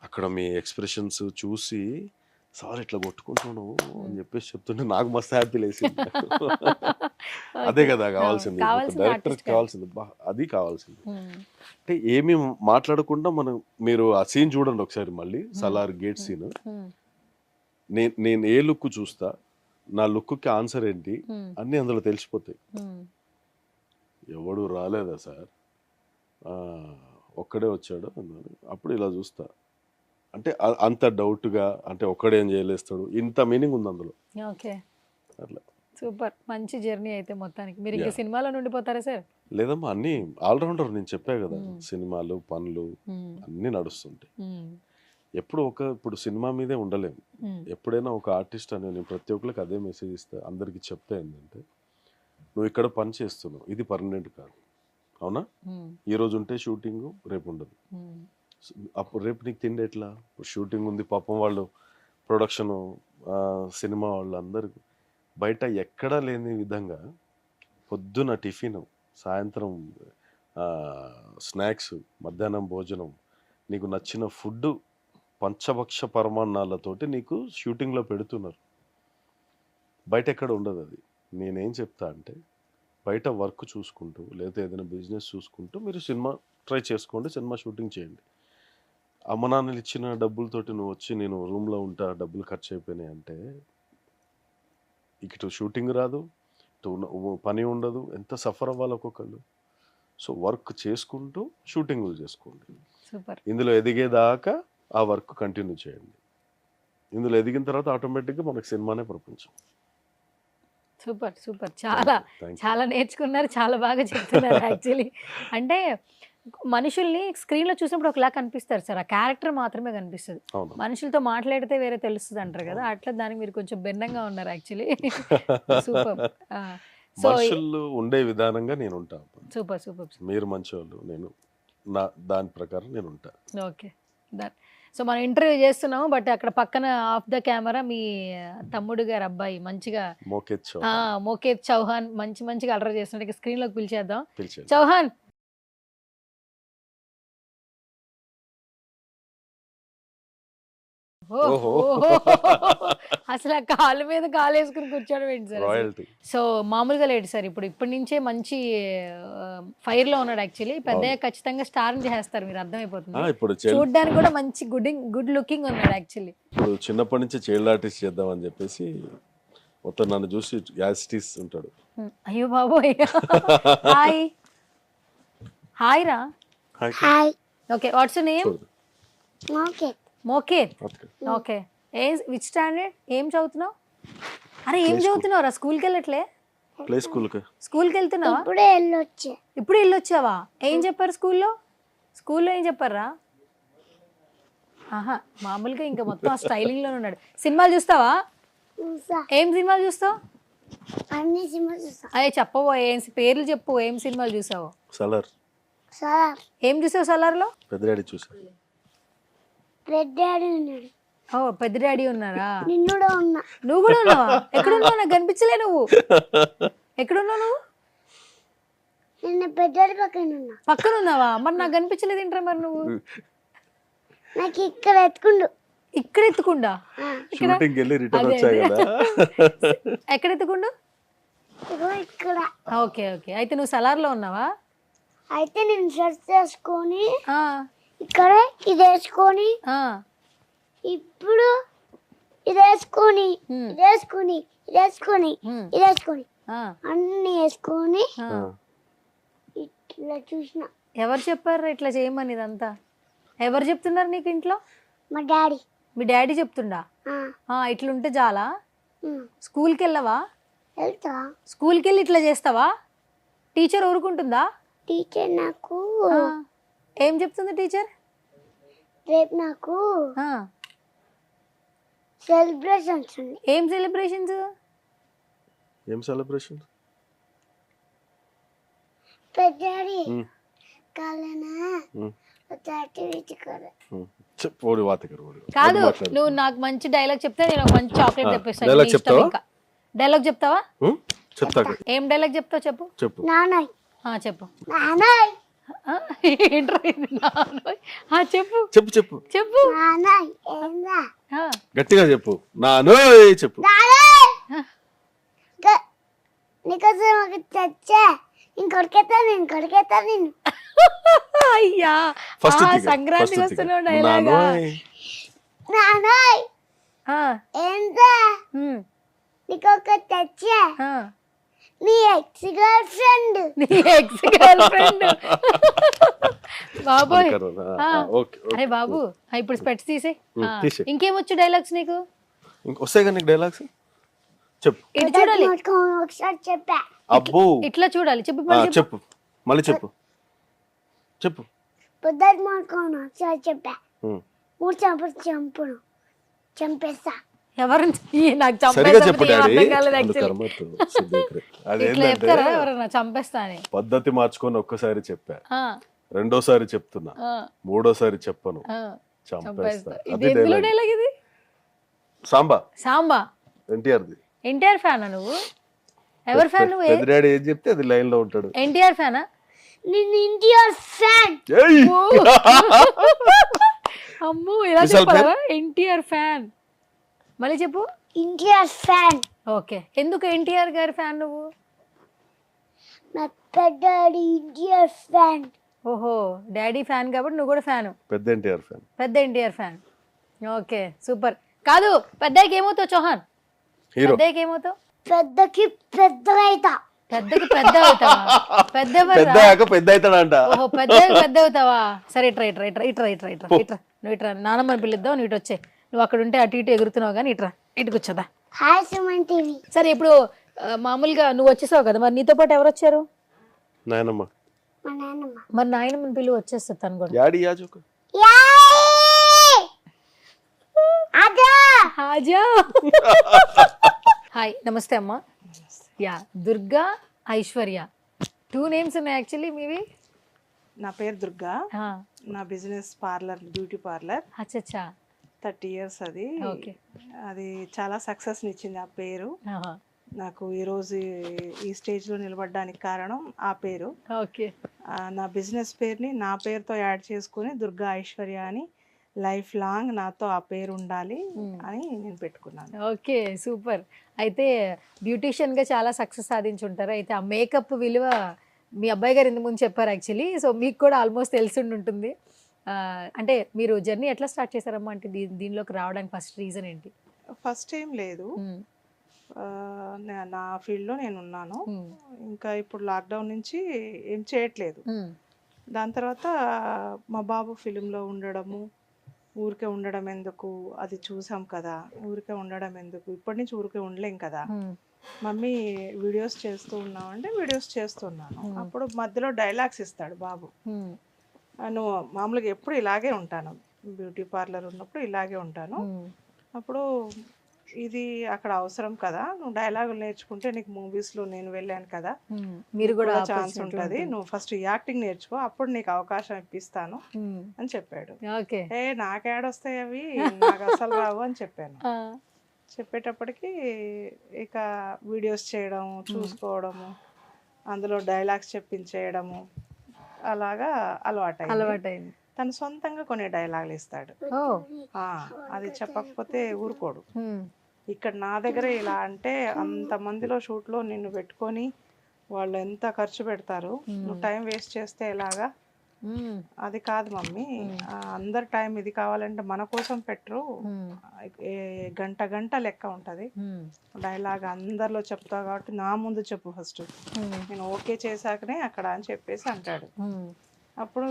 అక్కడ మీ ఎక్స్ప్రెషన్స్ చూసి సార్ ఇట్లా కొట్టుకుంటున్నావు అని చెప్పేసి చెప్తుంటే నాకు మస్తు హ్యాపీ లేసింది. అదే కదా కావాల్సింది, డైరెక్టర్ కావాల్సింది, అది కావాల్సింది. అంటే ఏమీ మాట్లాడకుండా మీరు ఆ సీన్ చూడండి ఒకసారి మళ్ళీ, సలార్ గేట్ సీన్. నేను ఏ లుక్ చూస్తా, నా లుక్కి ఆన్సర్ ఏంటి అన్నీ అందులో తెలిసిపోతాయి. ఎవడు రాలేదా సార్, ఒక్కడే వచ్చాడు అన్నాడు. అప్పుడు ఇలా చూస్తా, అంటే అంత డౌట్గా, అంటే ఒక్కడేం చేయలేస్తాడు, ఇంత మీనింగ్ ఉంది అందులో. ఓకే, అట్లా సూపర్. మంచి జర్నీ అయితే మొత్తానికి. మీరు ఇంకా Yeah. సినిమాలో ఉండిపోతారా సార్? లేదమ్మా, అన్నీ ఆల్రౌండర్. నేను చెప్పా కదా, సినిమాలు, పనులు అన్నీ నడుస్తుంటాయి. ఎప్పుడు ఇప్పుడు సినిమా మీదే ఉండలేము. ఎప్పుడైనా ఒక ఆర్టిస్ట్ అని నేను ప్రతి ఒక్కరికి అదే మెసేజ్ ఇస్తా, అందరికి చెప్తా ఏంటంటే, నువ్వు ఇక్కడ పని చేస్తున్నావు, ఇది పర్మనెంట్ కాదు. అవునా? ఈ రోజు ఉంటే షూటింగ్, రేపు ఉండదు. అప్పుడు రేపు నీకు తిండి ఎట్లా? షూటింగ్ ఉంది, పాపం వాళ్ళు ప్రొడక్షన్, సినిమా వాళ్ళు అందరూ బయట ఎక్కడా లేని విధంగా పొద్దున టిఫిన్, సాయంత్రం స్నాక్స్, మధ్యాహ్నం భోజనం, నీకు నచ్చిన ఫుడ్ పంచభక్ష పరమాన్నాలతోటి నీకు షూటింగ్లో పెడుతున్నారు. బయట ఎక్కడ ఉండదు అది. నేనేం చెప్తా అంటే, బయట వర్క్ చూసుకుంటూ లేదా ఏదైనా బిజినెస్ చూసుకుంటూ మీరు సినిమా ట్రై చేసుకోండి, సినిమా షూటింగ్ చేయండి. అమ్మ నాన్నలు ఇచ్చిన డబ్బులతోటి నువ్వు వచ్చి నేను రూమ్లో ఉంటా, డబ్బులు ఖర్చు అయిపోయినాయి అంటే, ఇటు షూటింగ్ రాదు, ఇటు పని ఉండదు, ఎంత సఫర్ అవ్వాలి ఒక్కొక్కళ్ళు. సో వర్క్ చేసుకుంటూ షూటింగ్లు చేసుకోండి. సూపర్. ఇందులో ఎదిగేదాకా ఆ వర్క్ కంటిన్యూ చేయండి. ఇందులో ఎదిగిన తర్వాత ఆటోమేటిక్గా మనకు సినిమానే ప్రపంచం. Super super. చాలా Thank you. చాలా నేర్చుకున్నారు, చాలా బాగా చెప్తున్నారు యాక్చువల్లీ. అంటే మనుషుల్ని స్క్రీన్లో చూసినప్పుడు ఒకలా కనిపిస్తారు సార్, ఆ క్యారెక్టర్ మాత్రమే కనిపిస్తుంది. అవును. మనుషులతో మాట్లాడితే వేరే తెలుస్తుంది అంటారు కదా, అట్లా దానికి మీరు కొంచెం భిన్నంగా ఉన్నారు యాక్చువల్లీ. సూపర్. సో మనుషులు ఉండే విధానంగా నేను ఉంటా. Super super. మీరు మంచివాళ్ళు, నేను దాని ప్రకారం నేను ఉంటా. Okay, done. సో మనం ఇంటర్వ్యూ చేస్తున్నాము, బట్ అక్కడ పక్కన ఆఫ్ ద కెమెరా మీ తమ్ముడు గారు అబ్బాయి మంచిగా మోకేత్ చౌహాన్ మంచిగా అలర్ చేస్తున్నట్టు స్క్రీన్లోకి పిలిచేద్దాం. పిలిచేయండి. చౌహాన్, ఓహో. అసలు ఆ కాలు మీద కాలు వేసుకుని కూర్చోడం ఏంటి సార్? రాయల్టీ. సో మామూలుగా లేడు సార్, ఇప్పటి నుంచే మంచి ఫైర్ లో ఉన్నాడు యాక్చువల్లీ. పెద్దగా ఖచ్చితంగా స్టార్ చేస్తారు, మీరు అర్థమైపోతుంది. ఇప్పుడు చూడడానికి కూడా మంచి గుడ్ లుకింగ్ ఉన్నాడు యాక్చువల్లీ. ఇప్పుడు చిన్నప్పటి నుంచి చైల్డ్ ఆర్టిస్ట్ చేద్దాం అని చెప్పేసి మొత్తం నన్ను చూసి యాస్టిస్ ఉంటాడు. అయ్యో బాబోయ్. హాయ్ హాయ్ రా. Hi. Okay, what's your name? Okay. మోకేత్. Okay, which standard? ఏం చదువుతున్నావు? అరే ఏం చదువుతున్నావు రా? స్కూల్కి వెళ్ళట్లే? ప్లే స్కూల్కి. స్కూల్కి వెళ్తున్నావా? ఇప్పుడే వెళ్ళొచ్చా. ఇప్పుడు వెళ్ళొచ్చావా? ఏం చెప్పారు స్కూల్లో ఏం చెప్పారా? ఆహా, మామూలుగా ఇంకా మొత్తం ఆ స్టైలింగ్లో ఉన్నాడు. సినిమాలు చూస్తావా? చూసా. ఏం సినిమాలు చూస్తావు? అన్ని సినిమా చూసా. అదే చెప్పవో, ఏం పేర్లు చెప్పు, ఏం సినిమాలు చూసావో? సలార్. సార్ ఏం చూసావు సలార్లో? పెద్ద డాడీ చూసా. రెడ్ డాడీ ఉన్నాడు. ఓ, పెద్ద డాడీ ఉన్నారా? నిన్ను కూడా ఉన్నా. నువ్వు కూడా ఉన్నావా? ఎక్కడున్నావు? నాకు కనిపించలే. నువ్వు ఎక్కడున్నావు? నువ్వు నిన్న పెద్ద డాడీ పక్కన ఉన్నా. పక్కన ఉన్నావా? మరి నాకు కనిపించలేదు ఏంట్రా మరి నువ్వు? నాకు ఇక్కడ ఎత్తుకుండు. ఇక్కడ ఎత్తుకుండా? షూటింగ్ వెళ్ళి రిటర్న్ వచ్చా కదా. ఎక్కడ ఎత్తుకుండు? ఇదిగో ఇక్కడ. ఓకే ఓకే, అయితే నువ్వు సలార్లో ఉన్నావా? అయితే నేను షర్ట్ వేసుకొని ఆ, ఇక్కడ ఇది వేసుకొని ఆ. ఇప్పుడు ఇది వేసుకొని ఇది వేసుకొని ఇది వేసుకొని ఇది వేసుకొని ఆ. అన్ని వేసుకొని ఆ. ఇట్లా చూసిన. ఎవరు చెప్పారు ఇట్లా చేయమని? ఇదంతా ఎవరు చెప్తున్నారు నీకు ఇంట్లో? మా డాడీ. మీ డాడీ చెప్తుండా? ఇట్లుంటే చాలా? స్కూల్కి వెళ్ళవా? వెళ్తా. స్కూల్కి వెళ్ళి ఇట్లా చేస్తావా? టీచర్ ఊరుకుంటుందా? టీచర్ నాకు ఆ. ఏం చెప్తుంది టీచర్? రేపు నాకు సెలబ్రేషన్స్ ఉంది. ఏం సెలబ్రేషన్స్? ఏం సెలబ్రేషన్? పెద్ద డాడీ కాలనా యాక్టివిటీ కదా. చెప్పు. కాదు, నువ్వు నాకు మంచి డైలాగ్ చెప్తే నేను ఒక మంచి చాక్లెట్ తెప్పిస్తాను. డైలాగ్ నీ ఇష్టం చెప్తావా? ఇంకా. డైలాగ్ చెప్తావా? చెప్తా. ఏం డైలాగ్ చెప్తావు చెప్పు. చెప్పు. నాన్నయ్ చెప్పు. నాన్నయ్ ఏంట్రా ఇది? నాన్నోయ్. చెప్పు చెప్పు చెప్పు చెప్పు. నాన్నయ్ ఏందా? గట్టిగా చెప్పు. నానోయ్ చెప్పు. నాన్నయ్ నీకోసం ఒక చచ్చా. ఇంకొడికెత్తా నేను. అయ్యా, ఫస్ట్ సంక్రాంతికి వస్తున్నావు డైలాగా? నాన్నయ్ ఏందా? నీకొక చచ్చా. నీ ఎక్స్ గర్ల్ ఫ్రెండ్. బాబోయ్ ఆ. ఓకే అరే బాబు ఇప్పుడు స్పెట్స్ తీసే తీసే. ఇంకేమొచ్చు డైలాగ్స్ నీకు వస్తాయి కదా నీకు డైలాగ్స్ చెప్పు. ఇటు చూడాలి ఒకసారి చెప్పా. అబ్బో ఇట్లా చూడాలి చెప్పు ఆ, మళ్ళీ చెప్పు. చెప్పు మళ్ళీ చెప్పు చెప్పు. పొద్దున్న మార్కోను ఒకసారి చెప్పా. ఉమ్. 3 చంపుడు చంపును చంపేస్తా. ఎవరిని నాకు సరిగా చంపేస్తా చెప్పు ఏం డాడీ. అర్థం కాలేదు అందుకు యాక్చువల్లీ. కర్మత్తు, సిద్ధిక్రే. ఇట్లా అదేంటంటే చెప్తారా ఎవరన్నా చంపేస్తా అని? పద్ధతి మార్చుకొని ఒక్కసారి చెప్పా, ఆ, రెండోసారి చెప్తున్నా, ఆ, మూడోసారి చెప్పను, ఆ, చంపేస్తా. చంపేస్తా. అది ఇది ఎందులో డైలాగ్. డైలాగ్ ఇది? సాంబా సాంబా ఎన్టీఆర్ది. ఎన్టీఆర్ ఫ్యానా నువ్వు? ఎవరు ఫ్యాన్ నువ్వు? పెద్ద డాడీ ఏం చెప్తే అది లైన్ లో ఉంటాడు. ఎన్టీఆర్ ఫ్యానా? నేను ఇండియర్ ఫ్యాన్. ఏయ్! అమ్మో ఇలా విశాల్ చెప్పారా? ఎన్టీఆర్ ఫ్యాన్. మళ్ళీ చెప్పు. ఇండియర్ ఫ్యాన్. ఓకే, ఎందుకు ఎన్టీఆర్ గారి ఫ్యాన్ నువ్వు? నా పెద్దాడి ఇండియర్ ఫ్యాన్. ఓహో, డాడీ ఫ్యాన్ కాబట్టి నువ్వు కూడా ఫ్యాను. పెద్ద ఎన్టీఆర్ ఫ్యాన్. పెద్ద ఎన్టీఆర్ ఫ్యాన్. Okay super. కాదు, పెద్దకి ఏమవుతావు చౌహాన్? హీరో. పెద్దకి ఏమవుతావు? పెద్దకి పెద్దగా అవుతా. పెద్దకి పెద్ద అవుతావా? పెద్ద ఎవరు? పెద్ద అయ్యాక పెద్ద అవుతాడంట. ఓహో, పెద్దకి పెద్ద అవుతావా? సరే ఇట్రా ఇట్రా ఇట్రా ఇట్రా ఇట్రా ఇట్రా ఇట్రా నువ్వు ఇట్రా. నానమ్మని పిలుద్దాం, నువ్వు ఇటు వచ్చే. నువ్వు అక్కడ ఉంటే అటు ఇటు ఎగురుతున్నావు కానీ ఇట్రా, ఇటు కూర్చోదా. Hi Suman TV. సరే ఇప్పుడు మామూలుగా నువ్వు వచ్చేసావు కదా, మరి నీతో పాటు ఎవరు వచ్చారు? నాయనమ్మ. మా నాన్నమ్మ. మరి నాయనమ్మని పిలువ వచ్చేస్తుంది తను కూడా. యాడి యాజుకు. యాయ్! అదా హాజా. హాయ్, నమస్తే అమ్మ. యా, దుర్గా, ఐశ్వర్య, 2 నేమ్స్ ఉన్నాయి యాక్చువల్లీ మీవి. నా పేరు దుర్గా. నా బిజినెస్ పార్లర్, బ్యూటీ పార్లర్. అచ్చచ్చా. 30 years అది. ఓకే. అది చాలా సక్సెస్ని ఇచ్చింది ఆ పేరు నాకు. ఈరోజు ఈ స్టేజ్లో నిలబడడానికి కారణం ఆ పేరు. ఓకే. నా బిజినెస్ పేరుని నా పేరుతో యాడ్ చేసుకుని దుర్గా ఐశ్వర్య అని లైఫ్ లాంగ్ నాతో ఆ పేరు ఉండాలి అని నేను పెట్టుకున్నాను. Okay super. అయితే బ్యూటీషియన్గా చాలా సక్సెస్ సాధించుంటారు. అయితే ఆ మేకప్ విలువ మీ అబ్బాయి గారు ఇంత ముందు చెప్పారు యాక్చువల్లీ. సో మీకు కూడా ఆల్మోస్ట్ తెలిసి ఉంటుంది. అంటే మీరు జర్నీ ఎట్లా స్టార్ట్ చేశారమ్మా? అంటే దీనిలోకి రావడానికి ఫస్ట్ రీజన్ ఏంటి? ఫస్ట్ ఏం లేదు, నా ఫీల్డ్లో నేను ఉన్నాను. ఇంకా ఇప్పుడు లాక్డౌన్ నుంచి ఏం చేయట్లేదు. దాని తర్వాత మా బాబు ఫిలింలో ఉండడము, ఊరికే ఉండడం ఎందుకు, అది చూసాం కదా, ఊరికే ఉండడం ఎందుకు, ఇప్పటి నుంచి ఊరికే ఉండలేం కదా. మమ్మీ వీడియోస్ చేస్తూ ఉన్నావు అంటే వీడియోస్ చేస్తున్నాను. అప్పుడు మధ్యలో డైలాగ్స్ ఇస్తాడు బాబు. నువ్వు మామూలుగా ఎప్పుడు ఇలాగే ఉంటాను, బ్యూటీ పార్లర్ ఉన్నప్పుడు ఇలాగే ఉంటాను. అప్పుడు ఇది అక్కడ అవసరం కదా, నువ్వు డైలాగులు నేర్చుకుంటే నీకు మూవీస్లో నేను వెళ్ళాను కదా, మీరు కూడా ఛాన్స్ ఉంటుంది, నువ్వు ఫస్ట్ యాక్టింగ్ నేర్చుకో, అప్పుడు నీకు అవకాశం ఇప్పిస్తాను అని చెప్పాడు. ఓకే. నాకేడొస్తాయి అవి, నాకు అసలు రావు అని చెప్పాను. చెప్పేటప్పటికి ఇక వీడియోస్ చేయడం, చూసుకోవడము, అందులో డైలాగ్స్ చెప్పించేయడము, అలాగా అలవాటైంది. తను సొంతంగా కొన్ని డైలాగులు ఇస్తాడు. అది చెప్పకపోతే ఊరుకోడు. ఇక్కడ నా దగ్గర ఇలా అంటే అంతమందిలో షూట్లో నిన్ను పెట్టుకొని వాళ్ళు ఎంత ఖర్చు పెడతారు, నువ్వు టైం వేస్ట్ చేస్తే ఎలాగా, అది కాదు మమ్మీ, అందరు టైం ఇది కావాలంటే మన కోసం పెట్టరు, గంట గంట లెక్క ఉంటుంది, డైలాగ్ అందరిలో చెప్తావు కాబట్టి నా ముందు చెప్పు ఫస్ట్, నేను ఓకే చేశాకనే అక్కడ అని చెప్పేసి అంటాడు. అప్పుడు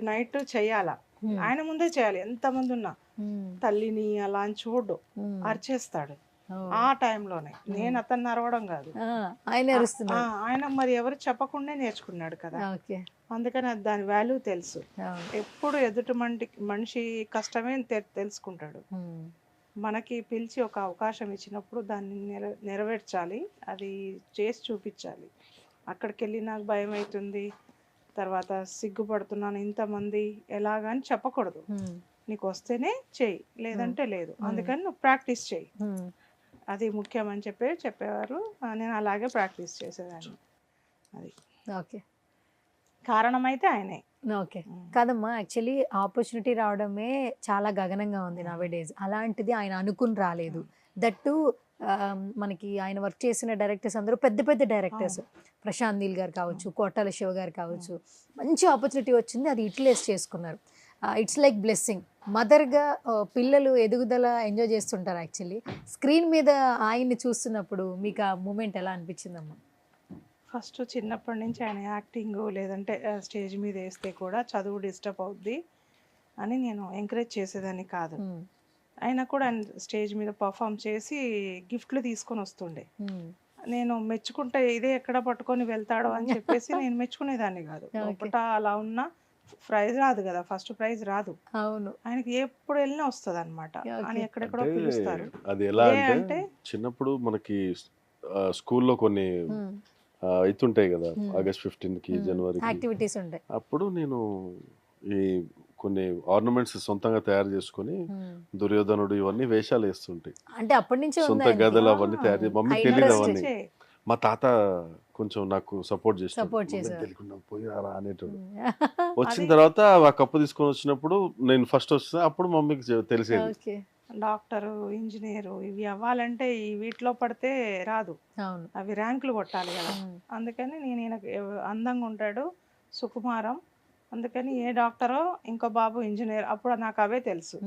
నైట్ చెయ్యాలా, ఆయన ముందే చేయాలి, ఎంతమంది ఉన్నా. తల్లిని అలా అని చూడు, అరిచేస్తాడు ఆ టైంలోనే. నేను అతన్ని అరవడం కాదు, ఆయన మరి ఎవరు చెప్పకుండా నేర్చుకున్నాడు కదా, అందుకని దాని వాల్యూ తెలుసు. ఎప్పుడు ఎదుటి మనిషి కష్టమే తెలుసుకుంటాడు. మనకి పిలిచి ఒక అవకాశం ఇచ్చినప్పుడు దాన్ని నెరవేర్చాలి, అది చేసి చూపించాలి. అక్కడికి వెళ్ళి నాకు భయం అవుతుంది, తర్వాత సిగ్గుపడుతున్నాను, ఇంతమంది ఎలాగని చెప్పకూడదు. నీకు వస్తేనే చెయ్యి, లేదంటే లేదు, అందుకని నువ్వు ప్రాక్టీస్ చెయ్యి, అది ముఖ్యం అని చెప్పేవారు. నేను అలాగే ప్రాక్టీస్ చేసేదాన్ని. అది ఓకే. కారణం అయితే ఆయనే. ఓకే. కాదమ్మా, యాక్చువల్లీ ఆపర్చునిటీ రావడమే చాలా గగనంగా ఉంది నవేడేస్. అలాంటిది ఆయన అనుకుని రాలేదు. దట్టు మనకి ఆయన వర్క్ చేసిన డైరెక్టర్స్ అందరూ పెద్ద పెద్ద డైరెక్టర్స్, ప్రశాంత్ నీల్ గారు కావచ్చు, కోటాల శివ గారు కావచ్చు, మంచి ఆపర్చునిటీ వచ్చింది, అది యూటిలైజ్ చేసుకున్నారు. It's like blessing. మదర్గా పిల్లలు ఎదుగుదల ఎంజాయ్ చేస్తుంటారు. యాక్చువల్లీ స్క్రీన్ మీద ఆయన్ని చూస్తున్నప్పుడు మీకు ఆ మూమెంట్ ఎలా అనిపించిందమ్మా? ఫస్ట్ చిన్నప్పటి నుంచి ఆయన యాక్టింగ్ లేదంటే స్టేజ్ మీద వేస్తే కూడా చదువు డిస్టర్బ్ అవుద్ది అని నేను ఎంకరేజ్ చేసేదాన్ని కాదు. అయినా కూడా ఆయన స్టేజ్ మీద పర్ఫామ్ చేసి గిఫ్ట్లు తీసుకొని వస్తుండే. నేను మెచ్చుకుంటే ఇదే ఎక్కడ పట్టుకొని వెళ్తాడో అని చెప్పేసి నేను మెచ్చుకునేదాన్ని కాదు. ఒకట అలా ఉన్నా ప్రైజ్ రాదు కదా, ఫస్ట్ ప్రైజ్ రాదు. అవును. ఆయనకి ఎప్పుడు వెళ్ళినా వస్తుంది అనమాట. అని ఎక్కడెక్కడో పిలుస్తారు. అది ఎలా ఏ అంటే అంటే చిన్నప్పుడు మనకి స్కూల్లో కొన్ని అవుతుంటాయి కదా, ఆగస్ట్ 15కి జనవరికి, యాక్టివిటీస్ ఉంటాయి. అప్పుడు నేను ఈ కొన్ని ఆర్నమెంట్స్ సొంతంగా తయారు చేసుకుని దుర్యోధనుడు ఇవన్నీ వేషాలు వేస్తుంటాయి. అంటే అప్పటి నుంచే ఉంది సొంత ఆయనకి. గదలు అవన్నీ తయారు చేసి మమ్మీకి Idol తెలియదు stage. అవన్నీ. మా తాత కొంచెం నాకు సపోర్ట్ Support చేసి చేశారు. తెలియకుండా పోయారా అనేటోడు. వచ్చిన తర్వాత ఆ కప్పు తీసుకొని వచ్చినప్పుడు నేను ఫస్ట్ వస్తే అప్పుడు మమ్మీకి తెలిసేది. ఓకే. డాక్టరు, ఇంజనీరు ఇవి అవ్వాలంటే ఈ వీటిలో పడితే రాదు. అవును. అవి ర్యాంకులు కొట్టాలి కదా. అందుకని నేను ఈయనకు అందంగా ఉంటాడు, సుకుమారం, అందుకని ఏ డాక్టరో ఇంకో బాబు ఇంజనీర్, అప్పుడు నాకు అవే తెలుసు.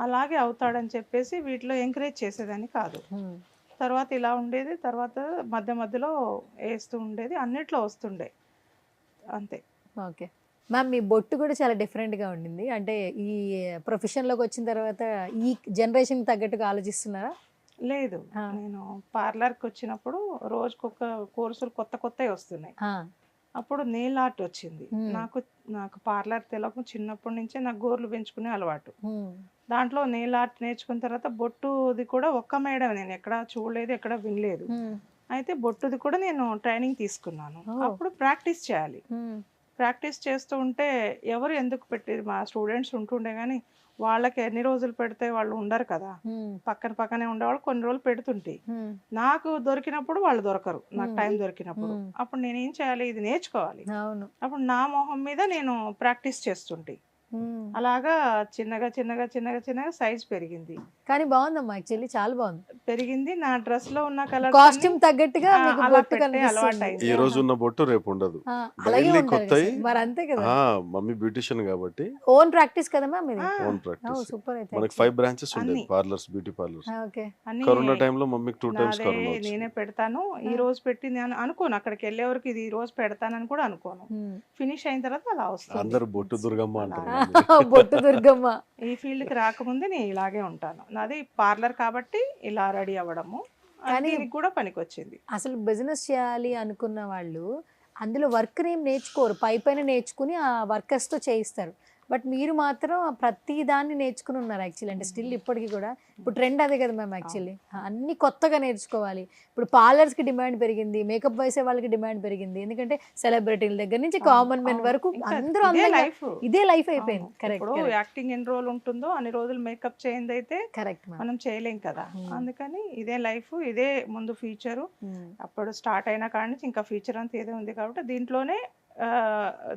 అలాగే అవుతాడని చెప్పేసి వీటిలో ఎంకరేజ్ చేసేదాన్ని కాదు. తర్వాత ఇలా ఉండేది, తర్వాత మధ్య మధ్యలో వేస్తూ ఉండేది, అన్నిట్లో వస్తుండే అంతే. ఓకే మ్యామ్, మీ బొట్టు కూడా చాలా డిఫరెంట్గా ఉండింది. అంటే ఈ ప్రొఫెషన్లోకి వచ్చిన తర్వాత ఈ జనరేషన్కి తగ్గట్టుగా ఆలోచిస్తున్నారా? లేదు, నేను పార్లర్కి వచ్చినప్పుడు రోజుకొక కోర్సులు కొత్త కొత్తవి వస్తున్నాయి. అప్పుడు నెయిల్ ఆర్ట్ వచ్చింది. నాకు పార్లర్ తెలియక చిన్నప్పటి నుంచే నాకు గోర్లు పెంచుకునే అలవాటు. దాంట్లో నెయిల్ ఆర్ట్ నేర్చుకున్న తర్వాత బొట్టుది కూడా ఒక్క మేడం నేను ఎక్కడ చూడలేదు, ఎక్కడ వినలేదు. అయితే బొట్టుది కూడా నేను ట్రైనింగ్ తీసుకున్నాను. అప్పుడు ప్రాక్టీస్ చేయాలి. ప్రాక్టీస్ చేస్తూ ఉంటే ఎవరు ఎందుకు పెట్టేది, మా స్టూడెంట్స్ ఉంటుండే కానీ వాళ్ళకి ఎన్ని రోజులు పెడితే వాళ్ళు ఉండరు కదా. పక్కనే ఉండేవాళ్ళు కొన్ని రోజులు పెడుతుంటే నాకు దొరికినప్పుడు వాళ్ళు దొరకరు, నాకు టైం దొరికినప్పుడు. అప్పుడు నేనేం చేయాలి, ఇది నేర్చుకోవాలి. అప్పుడు నా మొహం మీద నేను ప్రాక్టీస్ చేస్తుంటే అలాగా చిన్నగా చిన్నగా చిన్నగా చిన్నగా సైజ్ పెరిగింది. కానీ బాగుందమ్మా, యాక్చువల్లీ చాలా బాగుంది. పెరిగింది. నా డ్రెస్ లో ఉన్న కలర్ కాస్ట్యూమ్ తగ్గట్టుగా మీకు అలా బొట్టు పెట్టే కనిపిస్తుంది. అలవాటైంది. ఈ రోజు ఉన్న బొట్టు రేపు ఉండదు. అలాగే డైలీ ఉండాలి కొత్తయి. కదా. మరి అంతే కదా, మమ్మీ బ్యూటిషియన్ కాబట్టి ఓన్ ప్రాక్టీస్ కదా మ్యామ్ ఇది. Own practice. సూపర్ అయితే. మనకి 5 బ్రాంచెస్ ఉండేవి అన్ని. Parlours, beauty parlours. ఓకే. అన్ని కరోనా టైంలో మమ్మీకి 2 times నాదే కరోనా వచ్చింది. నేనే పెడతాను. ఈ రోజు పెట్టింది అని అనుకోను, అక్కడికి వెళ్ళే వరకు ఇది ఈ రోజు పెడతానని కూడా అనుకోను. ఫినిష్ అయిన తర్వాత అలా వస్తుంది. అందరు బొట్టు దుర్గమ్మ అంటారు. బొట్టు దుర్గమ్మ. ఈ ఫీల్డ్ కి రాకముందే నేను ఇలాగే ఉంటాను. నాది పార్లర్ కాబట్టి ఇలా రెడీ అవ్వడము దీనికి కూడా పనికొచ్చింది. అసలు బిజినెస్ చేయాలి అనుకున్న వాళ్ళు అందులో వర్క్ ఏం నేర్చుకోరు, పైన నేర్చుకుని ఆ వర్కర్స్తో చేయిస్తారు. బట్ మీరు మాత్రం ప్రతి దాన్ని నేర్చుకుని ఉన్నారు యాక్చువల్లీ. అంటే స్టిల్ ఇప్పటికీ కూడా ఇప్పుడు ట్రెండ్ అదే కదా మ్యామ్ యాక్చువల్లీ, అన్ని కొత్తగా నేర్చుకోవాలి. ఇప్పుడు పార్లర్స్కి డిమాండ్ పెరిగింది, మేకప్ వేసే వాళ్ళకి డిమాండ్ పెరిగింది. ఎందుకంటే సెలబ్రిటీల దగ్గర నుంచి కామన్ మెన్ వరకు అందరూ ఇదే లైఫ్ అయిపోయింది. కరెక్ట్. యాక్టింగ్ ఎన్ని రోజులు ఉంటుందో అన్ని రోజులు మేకప్ చేయండి అయితే కరెక్ట్ మనం చేయలేం కదా. అందుకని ఇదే లైఫ్, ఇదే ముందు ఫ్యూచరు. అప్పుడు స్టార్ట్ అయిన కాడి నుంచి ఇంకా ఫ్యూచర్ అంతా ఏదో ఉంది కాబట్టి దీంట్లోనే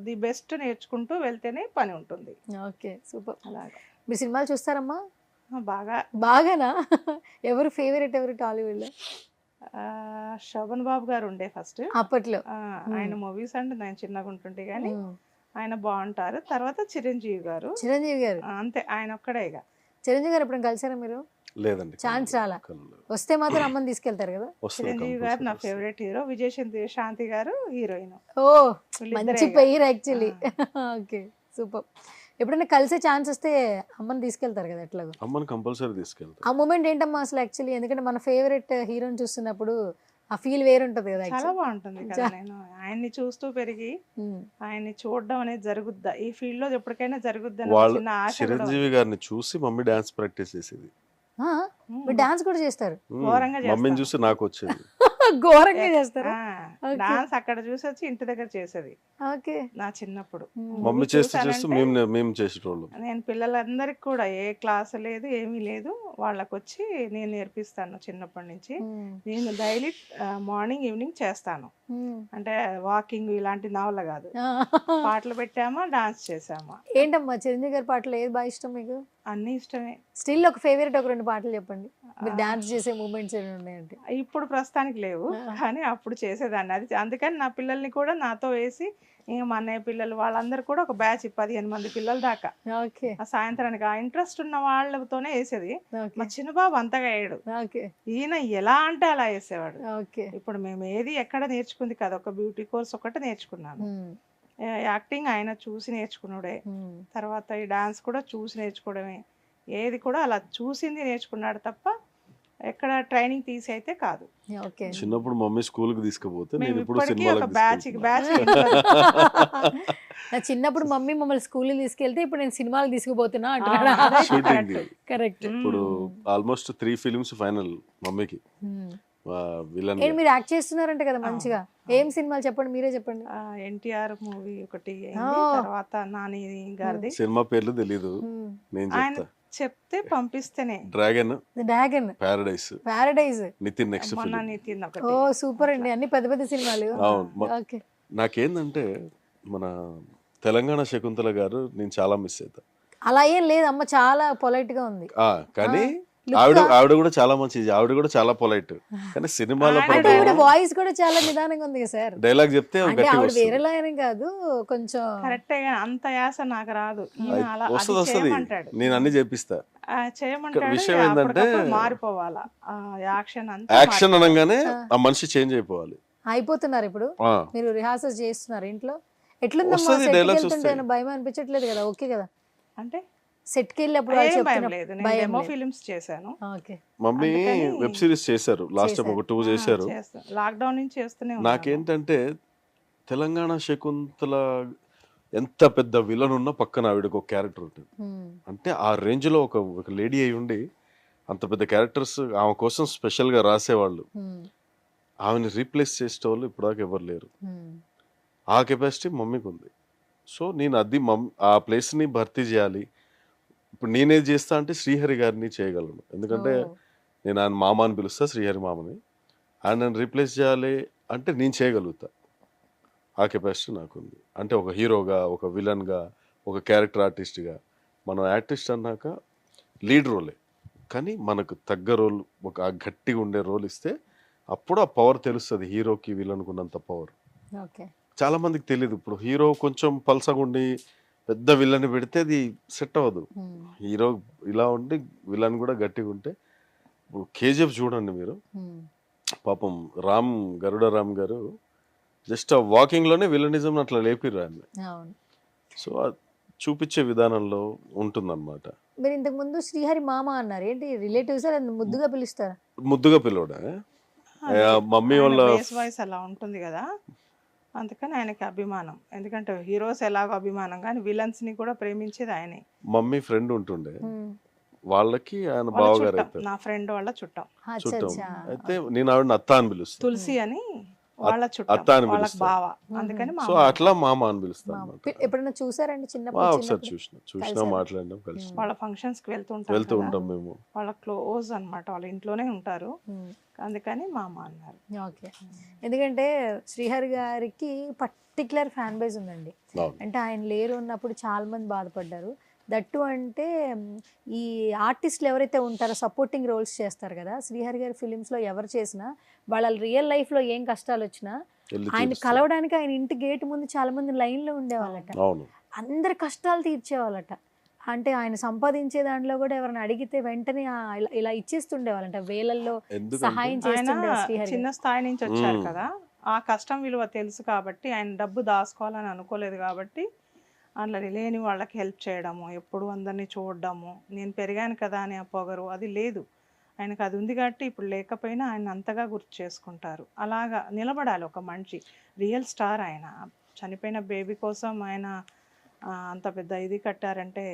ది బెస్ట్ నేర్చుకుంటూ వెళ్తేనే పని ఉంటుంది. Okay, super. అలాగా. మీరు సినిమాలు చూస్తారమ్మా? బాగా. బాగానా? ఎవరు ఫేవరెట్, ఎవరు టాలీవుడ్లో? శోభన్ బాబు గారు ఉండే ఫస్ట్ అప్పట్లో. ఆయన మూవీస్ అంటే నేను చిన్నగా ఉంటుంటే గానీ ఆయన బాగుంటారు. తర్వాత చిరంజీవి గారు. చిరంజీవి గారు అంతే, ఆయన ఒక్కడే. ఇక చిరంజీవి గారు ఎప్పుడైనా కలిసారా మీరు? లేదండి, ఛాన్స్ రాలా. వస్తే మాత్రం అమ్మని తీసుకెళ్తారు కదా. చిరంజీవి గారు నా ఫేవరెట్ హీరో, విజయశాంతి గారు హీరోయిన్. ఓ మంచి పెయిర్ యాక్చువల్లీ. Okay, super. ఎప్పుడైనా కలిసే ఛాన్స్ వస్తే అమ్మని తీసుకెళ్తారు కదా ఎట్లాగో? అమ్మని కంపల్సరీ తీసుకెళ్తారు. ఆ మూమెంట్ ఏంటమ్మా అసలు యాక్చువల్లీ? ఎందుకంటే మన ఫేవరెట్ హీరోని చూస్తున్నప్పుడు ఆ ఫీల్ వేరుంటది కదా. చాలా బాగుంటుంది కదా. నేను ఆయన్ని చూస్తూ పెరిగి ఆయన్ని చూడడం అనేది జరుగుద్దా ఈ ఫీల్డ్ లో ఎప్పటికైనా జరుగుద్దా వాళ్ళు చిన్న ఆశ. చిరంజీవి గారిని చూసి మమ్మీ డాన్స్ ప్రాక్టీస్ చేసేది. మీరు డాన్స్ కూడా చేస్తారు? ఘోరంగా మమ్మీని చూసి నాకు వచ్చేది. ఘోరంగా చేస్తారు. డాన్స్ అక్కడ చూసి వచ్చి ఇంటి దగ్గర చేసేది. ఓకే. నా చిన్నప్పుడు మమ్మీ చేస్తూ మేము చేసేటోళ్ళం. నేను పిల్లలందరికి కూడా ఏ క్లాస్ లేదు, ఏమీ లేదు, వాళ్ళకి వచ్చి నేను నేర్పిస్తాను చిన్నప్పటి నుంచి. నేను డైలీ మార్నింగ్ ఈవినింగ్ చేస్తాను. అంటే వాకింగ్ ఇలాంటి నవల కాదు, పాటలు పెట్టామా డాన్స్ చేసామా. ఏంటమ్మా చిరంజీవి గారి పాటలు ఏది బాగా ఇష్టం మీకు? అన్ని ఇష్టమే. స్టిల్ ఒక ఫేవరెట్ ఒక 2 పాటలు చెప్పండి. మీరు డాన్స్ చేసే మూమెంట్స్ ఏమి ఉన్నాయంటే? ఇప్పుడు ప్రస్తుతానికి లేవు, కానీ అప్పుడు చేసేదాన్ని. అది అందుకని నా పిల్లల్ని కూడా నాతో వేసి ఇంకా మా అన్నయ్య పిల్లలు వాళ్ళందరూ కూడా ఒక బ్యాచ్ 15 మంది పిల్లల దాకా ఓకే ఆ సాయంత్రానికి ఆ ఇంట్రెస్ట్ ఉన్న వాళ్ళతోనే వేసేది. ఓకే మా చిన్న బాబు అంతగా వేయడు, ఓకే ఈయన ఎలా అంటే అలా వేసేవాడు. ఓకే ఇప్పుడు మేము ఏది ఎక్కడ నేర్చుకుంది కదా, ఒక బ్యూటీ కోర్స్ ఒకటి నేర్చుకున్నాను. యాక్టింగ్ ఆయన చూసి నేర్చుకున్నాడే, తర్వాత ఈ డాన్స్ కూడా చూసి నేర్చుకోవడమే. ఏది కూడా అలా చూసింది నేర్చుకున్నాడు తప్ప ఎక్కడ ట్రైనింగ్ తీసి అయితే కాదు. ఓకే చిన్నప్పుడు మమ్మీ స్కూల్కి తీసుకుపోతే నేను మేము ఇప్పుడు ఇప్పటికీ ఒక సినిమాలకు బ్యాచ్ నా చిన్నప్పుడు మమ్మీ మమ్మల్ని స్కూల్ తీసుకెళ్తే ఇప్పుడు నేను సినిమాలు తీసుకుపోతున్నా అంటున్నాడు. Shooting correct. ఇప్పుడు ఆల్మోస్ట్ 3 ఫిలిమ్స్ ఫైనల్ మమ్మీకి విలన్ ఏంటి మీరు యాక్ట్ చేస్తున్నారంట కదా మంచిగా, ఏం సినిమాలు చెప్పండి, మీరే చెప్పండి. ఎన్టీఆర్ మూవీ ఒకటి అయింది, Oh. తర్వాత నాని గారిది. సినిమా పేర్లు తెలీదు, నేను ఆయన చెప్తా. చెప్తే పంపిస్తేనే. Dragon, dragon, paradise, paradise, Nithin next మొన్న ఫిలిం. నితిన్ ఓ ఒకటి. సూపర్ అండి, అన్ని పెద్ద పెద్ద సినిమాలు. అవును. ఓకే నాకేందంటే మన తెలంగాణ శకుంతల గారు నేను చాలా మిస్ అవుతా. అలా ఏం లేదు, అమ్మ చాలా పొలైట్ గా ఉంది. కానీ look ఆవిడ కూడా చాలా మంచిది, ఆవిడ కూడా చాలా పొలైట్. కానీ సినిమాలో అంటే ఈవిడ వాయిస్ కూడా చాలా నిదానంగా ఉంది కదా సార్. డైలాగ్ చెప్తే అంటే గట్టిగా ఆవిడ వస్తుంది. వేరేలా అని కాదు, కొంచెం కరెక్టే గా అంత యాస నాకు రాదు. ఈయన అలా అది వస్తుంది చేయమంటాడు, నేను అన్ని చేపిస్తా. చేయమంటాడు. విషయం ఏంటంటే అప్పటికప్పుడు మారిపోవాలా యాక్షన్ అంతా. యాక్షన్ అనగానే ఆ మనిషి చేంజ్ అయిపోవాలి. అయిపోతున్నారు ఇప్పుడు. ఆ, మీరు రిహార్సల్స్ చేస్తున్నారు ఇంట్లో? ఎట్లుందమ్మా వస్తది, సెట్కి dialogues వెళ్తుంటే వస్తాయి. భయం అనిపించట్లేదు కదా? ఓకే కదా అంటే సెట్కి వెళ్ళినప్పుడు వాళ్ళు ఏం భయం చెప్తున్న లేదు. నేను భయం డెమో లేదు. ఫిలిమ్స్ చేశాను. ఓకే మమ్మీ అందుకని వెబ్ సిరీస్ చేశారు, లాస్ట్ టైం ఒక 2 చేశారు. లాక్డౌన్ నుంచి చేస్తూనే ఉన్నాను. నాకేంటంటే తెలంగాణ శకుంతల ఎంత పెద్ద విలన్ ఉన్నా పక్కన ఆవిడకి ఒక క్యారెక్టర్ ఉంటుంది. అంటే ఆ రేంజ్ లో ఒక లేడీ అయి ఉండి అంత పెద్ద క్యారెక్టర్స్ ఆమె కోసం స్పెషల్ గా రాసేవాళ్ళు. ఆమెని రీప్లేస్ చేసేవాళ్ళు ఇప్పటిదాకా ఎవరు లేరు. ఆ కెపాసిటీ మమ్మీకి ఉంది. సో నేను అది ఆ ప్లేస్ని భర్తీ చేయాలి. ఇప్పుడు నేనేది చేస్తా అంటే శ్రీహరి గారిని చేయగలను, ఎందుకంటే నేను ఆయన మామ అని పిలుస్తా, శ్రీహరి మామని. ఆయనను రీప్లేస్ చేయాలి అంటే నేను చేయగలుగుతా, ఆ కెపాసిటీ నాకుంది. అంటే ఒక హీరోగా, ఒక విలన్గా, ఒక క్యారెక్టర్ ఆర్టిస్ట్గా. మనం ఆర్టిస్ట్ అన్నాక లీడ్ రోలే, కానీ మనకు తగ్గ రోల్, ఒక గట్టిగా ఉండే రోల్ ఇస్తే అప్పుడు ఆ పవర్ తెలుస్తుంది. హీరోకి విలన్కు ఉన్నంత పవర్ ఓకే చాలా మందికి తెలియదు. ఇప్పుడు హీరో కొంచెం పల్సగా ఉండి పెద్ద విలన్ పెడితే అది సెట్ అవ్వదు. హీరో ఇలా ఉండి విలన్ కూడా గట్టిగా ఉంటే. ఇప్పుడు కేజీఎఫ్ చూడండి మీరు, పాపం గరుడ రామ్ గారు జస్ట్ ఆ వాకింగ్ లోనే విలనిజం అట్లా లేపిర్రు ఆయన. అవును. సో చూపించే విధానంలో ఉంటుందన్నమాట. మీరు ఇంతకు ముందు శ్రీహరి మామ అన్నారు, ఏంటి రిలేటివ్స్ ముద్దుగా పిలుస్తారా? ముద్దుగా పిలవడా మమ్మీ వాళ్ళ వాయిస్ అలా ఉంటుంది కదా, అందుకని ఆయనకి అభిమానం. ఎందుకంటే హీరోస్ ఎలాగో అభిమానం, కానీ విలన్స్ ని కూడా ప్రేమించేది ఆయనే. మమ్మీ ఫ్రెండ్ ఉంటుండే, వాళ్ళకి ఆయన వాళ్ళ బావగారు చుట్టం, అవుతారు, నా ఫ్రెండ్ వాళ్ళ చుట్టం. అచ్చా చుట్టం. అచ్చా. అయితే నేను ఆవిడని అత్త అని పిలుస్తాను, తులసి అని వాళ్ళ చుట్టం, అత్త అని వాళ్ళకి పిలుస్తాను. బావ, అందుకని సో మామ. అట్లా మామ అని పిలుస్తాను మామ. అన్నమాట. ఎప్పుడైనా చూసారండి చిన్నప్పుడు? ఒకసారి చూసినా కలిసారా? మాట్లాడినాం, కలిసి వాళ్ళ ఫంక్షన్స్ కి వెళ్తూ వెళ్తూ ఉంటాం. ఉంటాం మేము. వాళ్ళ క్లోజ్ అన్నమాట, వాళ్ళ ఇంట్లోనే ఉంటారు, అందుకని మామ అన్నారు. ఓకే. ఎందుకంటే శ్రీహరి గారికి పర్టికులర్ ఫ్యాన్ బేస్ ఉందండి. అవును. అంటే ఆయన లేరు ఉన్నప్పుడు చాలా మంది బాధపడ్డారు. దట్టు అంటే ఈ ఆర్టిస్టులు ఎవరైతే ఉంటారో సపోర్టింగ్ రోల్స్ చేస్తారు కదా, శ్రీహరి గారి ఫిలిమ్స్లో ఎవరు చేసినా వాళ్ళ రియల్ లైఫ్లో ఏం కష్టాలు వచ్చినా వెళ్ళి ఆయన తీరుస్తారు. కలవడానికి ఆయన ఇంటి గేట్ ముందు చాలా మంది లైన్లో ఉండేవాళ్ళట. అవును. అందరి కష్టాలు తీర్చేవాళ్ళట. అంటే ఆయన సంపాదించే దాంట్లో కూడా ఎవరైనా అడిగితే వెంటనే ఇలా ఇచ్చేస్తుండేవాళ్ళంట, వేలల్లో ఎందుకంటే సహాయం ఆయన చేస్తుండే శ్రీహరి చిన్న గారు. స్థాయి నుంచి వచ్చారు కదా, ఆ కష్టం విలువ తెలుసు కాబట్టి, ఆయన డబ్బు దాచుకోవాలని అనుకోలేదు కాబట్టి అట్లా లేని వాళ్ళకి హెల్ప్ చేయడము, ఎప్పుడు అందరినీ చూడడము, నేను పెరిగాను కదా అని ఆ పొగరు అది లేదు ఆయనకు. అది ఉంది కాబట్టి ఇప్పుడు లేకపోయినా ఆయన అంతగా గుర్తు చేసుకుంటారు. అలాగా నిలబడాలి ఒక మనిషి, రియల్ స్టార్ ఆయన. చనిపోయిన బేబీ కోసం ఆయన అంత పెద్ద ఇది కట్టారంటే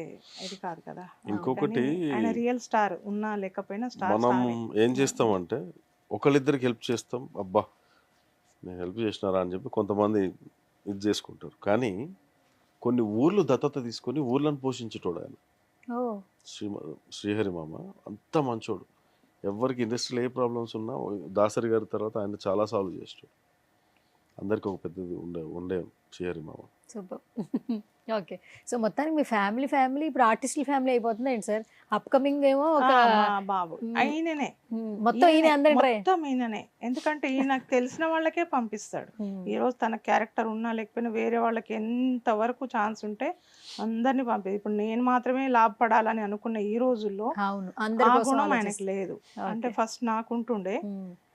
ఇది కాదు కదా. ఇంకొకటి, ఆయన రియల్ స్టార్, ఉన్నా లేకపోయినా స్టార్. మనం ఏం చేస్తామంటే ఒకళ్ళిద్దరికి హెల్ప్ చేస్తాం, అబ్బా నేను హెల్ప్ చేసినారా అని చెప్పి కొంతమంది ఇది చేసుకుంటారు. కానీ కొన్ని ఊర్లు దత్తత తీసుకొని ఊర్లను పోషించేటోడు ఆయన. ఓ శ్రీహరి మామ అంత మంచోడు. ఎవరికి ఇండస్ట్రీలో ఏ ప్రాబ్లమ్స్ ఉన్నా దాసరి గారి తర్వాత ఆయన చాలా సాల్వ్ చేస్తాడు. అందరికి ఒక పెద్దది ఉండే చేయరు మామ. సూపర్. ఓకే. సో మొత్తానికి మీ ఫ్యామిలీ ఇప్పుడు ఆర్టిస్టుల ఫ్యామిలీ అయిపోతుంది ఏంటి సార్? అప్కమింగ్ ఏమో ఒక మా బాబు అయిననే మొత్తం ఈయన అందరి ట్రై. మొత్తం ఈయననే. ఎందుకంటే ఈయనకు తెలిసిన వాళ్ళకే పంపిస్తాడు. ఈ రోజు తన క్యారెక్టర్ ఉన్నా లేకపోయినా వేరే వాళ్ళకి ఎంత వరకు ఛాన్స్ ఉంటే అందరినీ పంపేది. ఇప్పుడు నేను మాత్రమే లాభపడాలని అనుకున్న ఈ రోజుల్లో అవును, ఆ అందరి కోసం గుణం ఆయనకు ఆలోచిస్తారు. లేదు. అంటే Okay. ఫస్ట్ నాకుంటుండే,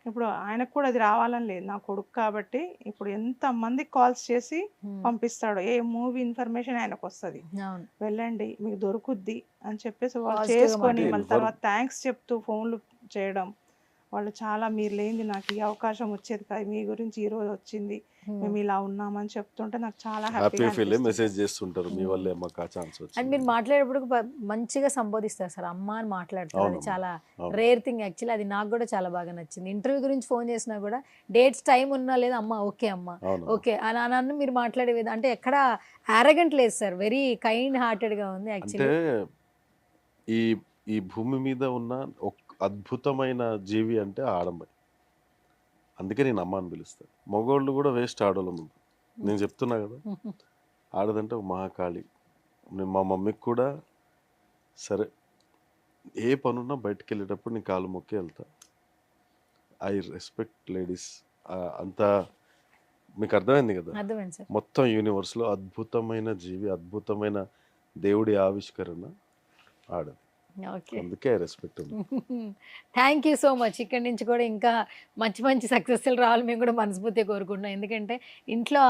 ఇప్పుడు ఆయనకు కూడా అది రావాలని లేదు. నా కొడుకు కాబట్టి ఇప్పుడు ఎంత మందికి కాల్స్ చేసి పంపిస్తాడు. ఏ మూవీ ఇన్ఫర్మేషన్ ఆయనకు వస్తుంది, అవును. వెళ్ళండి మీకు దొరుకుద్ది అని చెప్పేసి వాళ్ళు Positive గా చేసుకొని మాట్లాడి. మళ్ళీ తర్వాత థ్యాంక్స్ చెప్తూ ఫోన్లు చేయడం. వాళ్ళు చాలా మీరు లేనిది నాకు ఈ అవకాశం వచ్చేది కాదు, మీ గురించి ఈ రోజు వచ్చింది, మేము ఇలా ఉన్నామని చెప్తుంటే నాకు చాలా హ్యాపీ హ్యాపీగా ఫీల్ అనిపిస్తుంది. మెసేజ్ చేస్తుంటారు, మీ వల్లే మాకు ఆ ఛాన్స్ అండ్ వచ్చింది. మీరు మాట్లాడేప్పుడు మంచిగా సంబోధిస్తారు సార్, అమ్మ అని మాట్లాడతారు. అది అవునమ్మా. చాలా అవును. Rare thing actually. అది నాకు కూడా చాలా బాగా నచ్చింది. ఇంటర్వ్యూ గురించి ఫోన్ చేసినా కూడా డేట్స్ టైం ఉన్నా లేదా అమ్మ ఓకే అమ్మ అవును. ఓకే అని అన్న మీరు మాట్లాడే విధం అంటే ఎక్కడ ఆరగెంట్ లేదు సార్, వెరీ కైండ్ హార్టెడ్గా ఉంది అంటే యాక్చువల్లీ. ఈ ఈ భూమి మీద ఉన్న ఒక అద్భుతమైన జీవి అంటే ఆడమ్మాయి. అందుకే నేను అమ్మ అని పిలుస్తాను. మగవాళ్ళు కూడా వేస్ట్ ఆడవాళ్ళ ముందు. నేను చెప్తున్నా కదా, ఆడదంటే ఒక మహాకాళి. నేను మా మమ్మీకి కూడా సరే ఏ పనున్నా బయటకు వెళ్ళేటప్పుడు నేను కాలు మొక్కి వెళ్తా. I respect ladies. అంత మీకు అర్థమైంది కదా. అర్థమైంది సార్. మొత్తం యూనివర్స్లో అద్భుతమైన జీవి, అద్భుతమైన దేవుడి ఆవిష్కరణ ఆడది. ఓకే. అందుకే రెస్పెక్ట్ ఉంది. Thank you so much. ఇక్కడి నుంచి కూడా ఇంకా మంచి మంచి సక్సెస్ఫుల్ రావాలి మేము కూడా మనస్ఫూర్తిగా కోరుకుంటున్నాం. ఎందుకంటే ఇంట్లో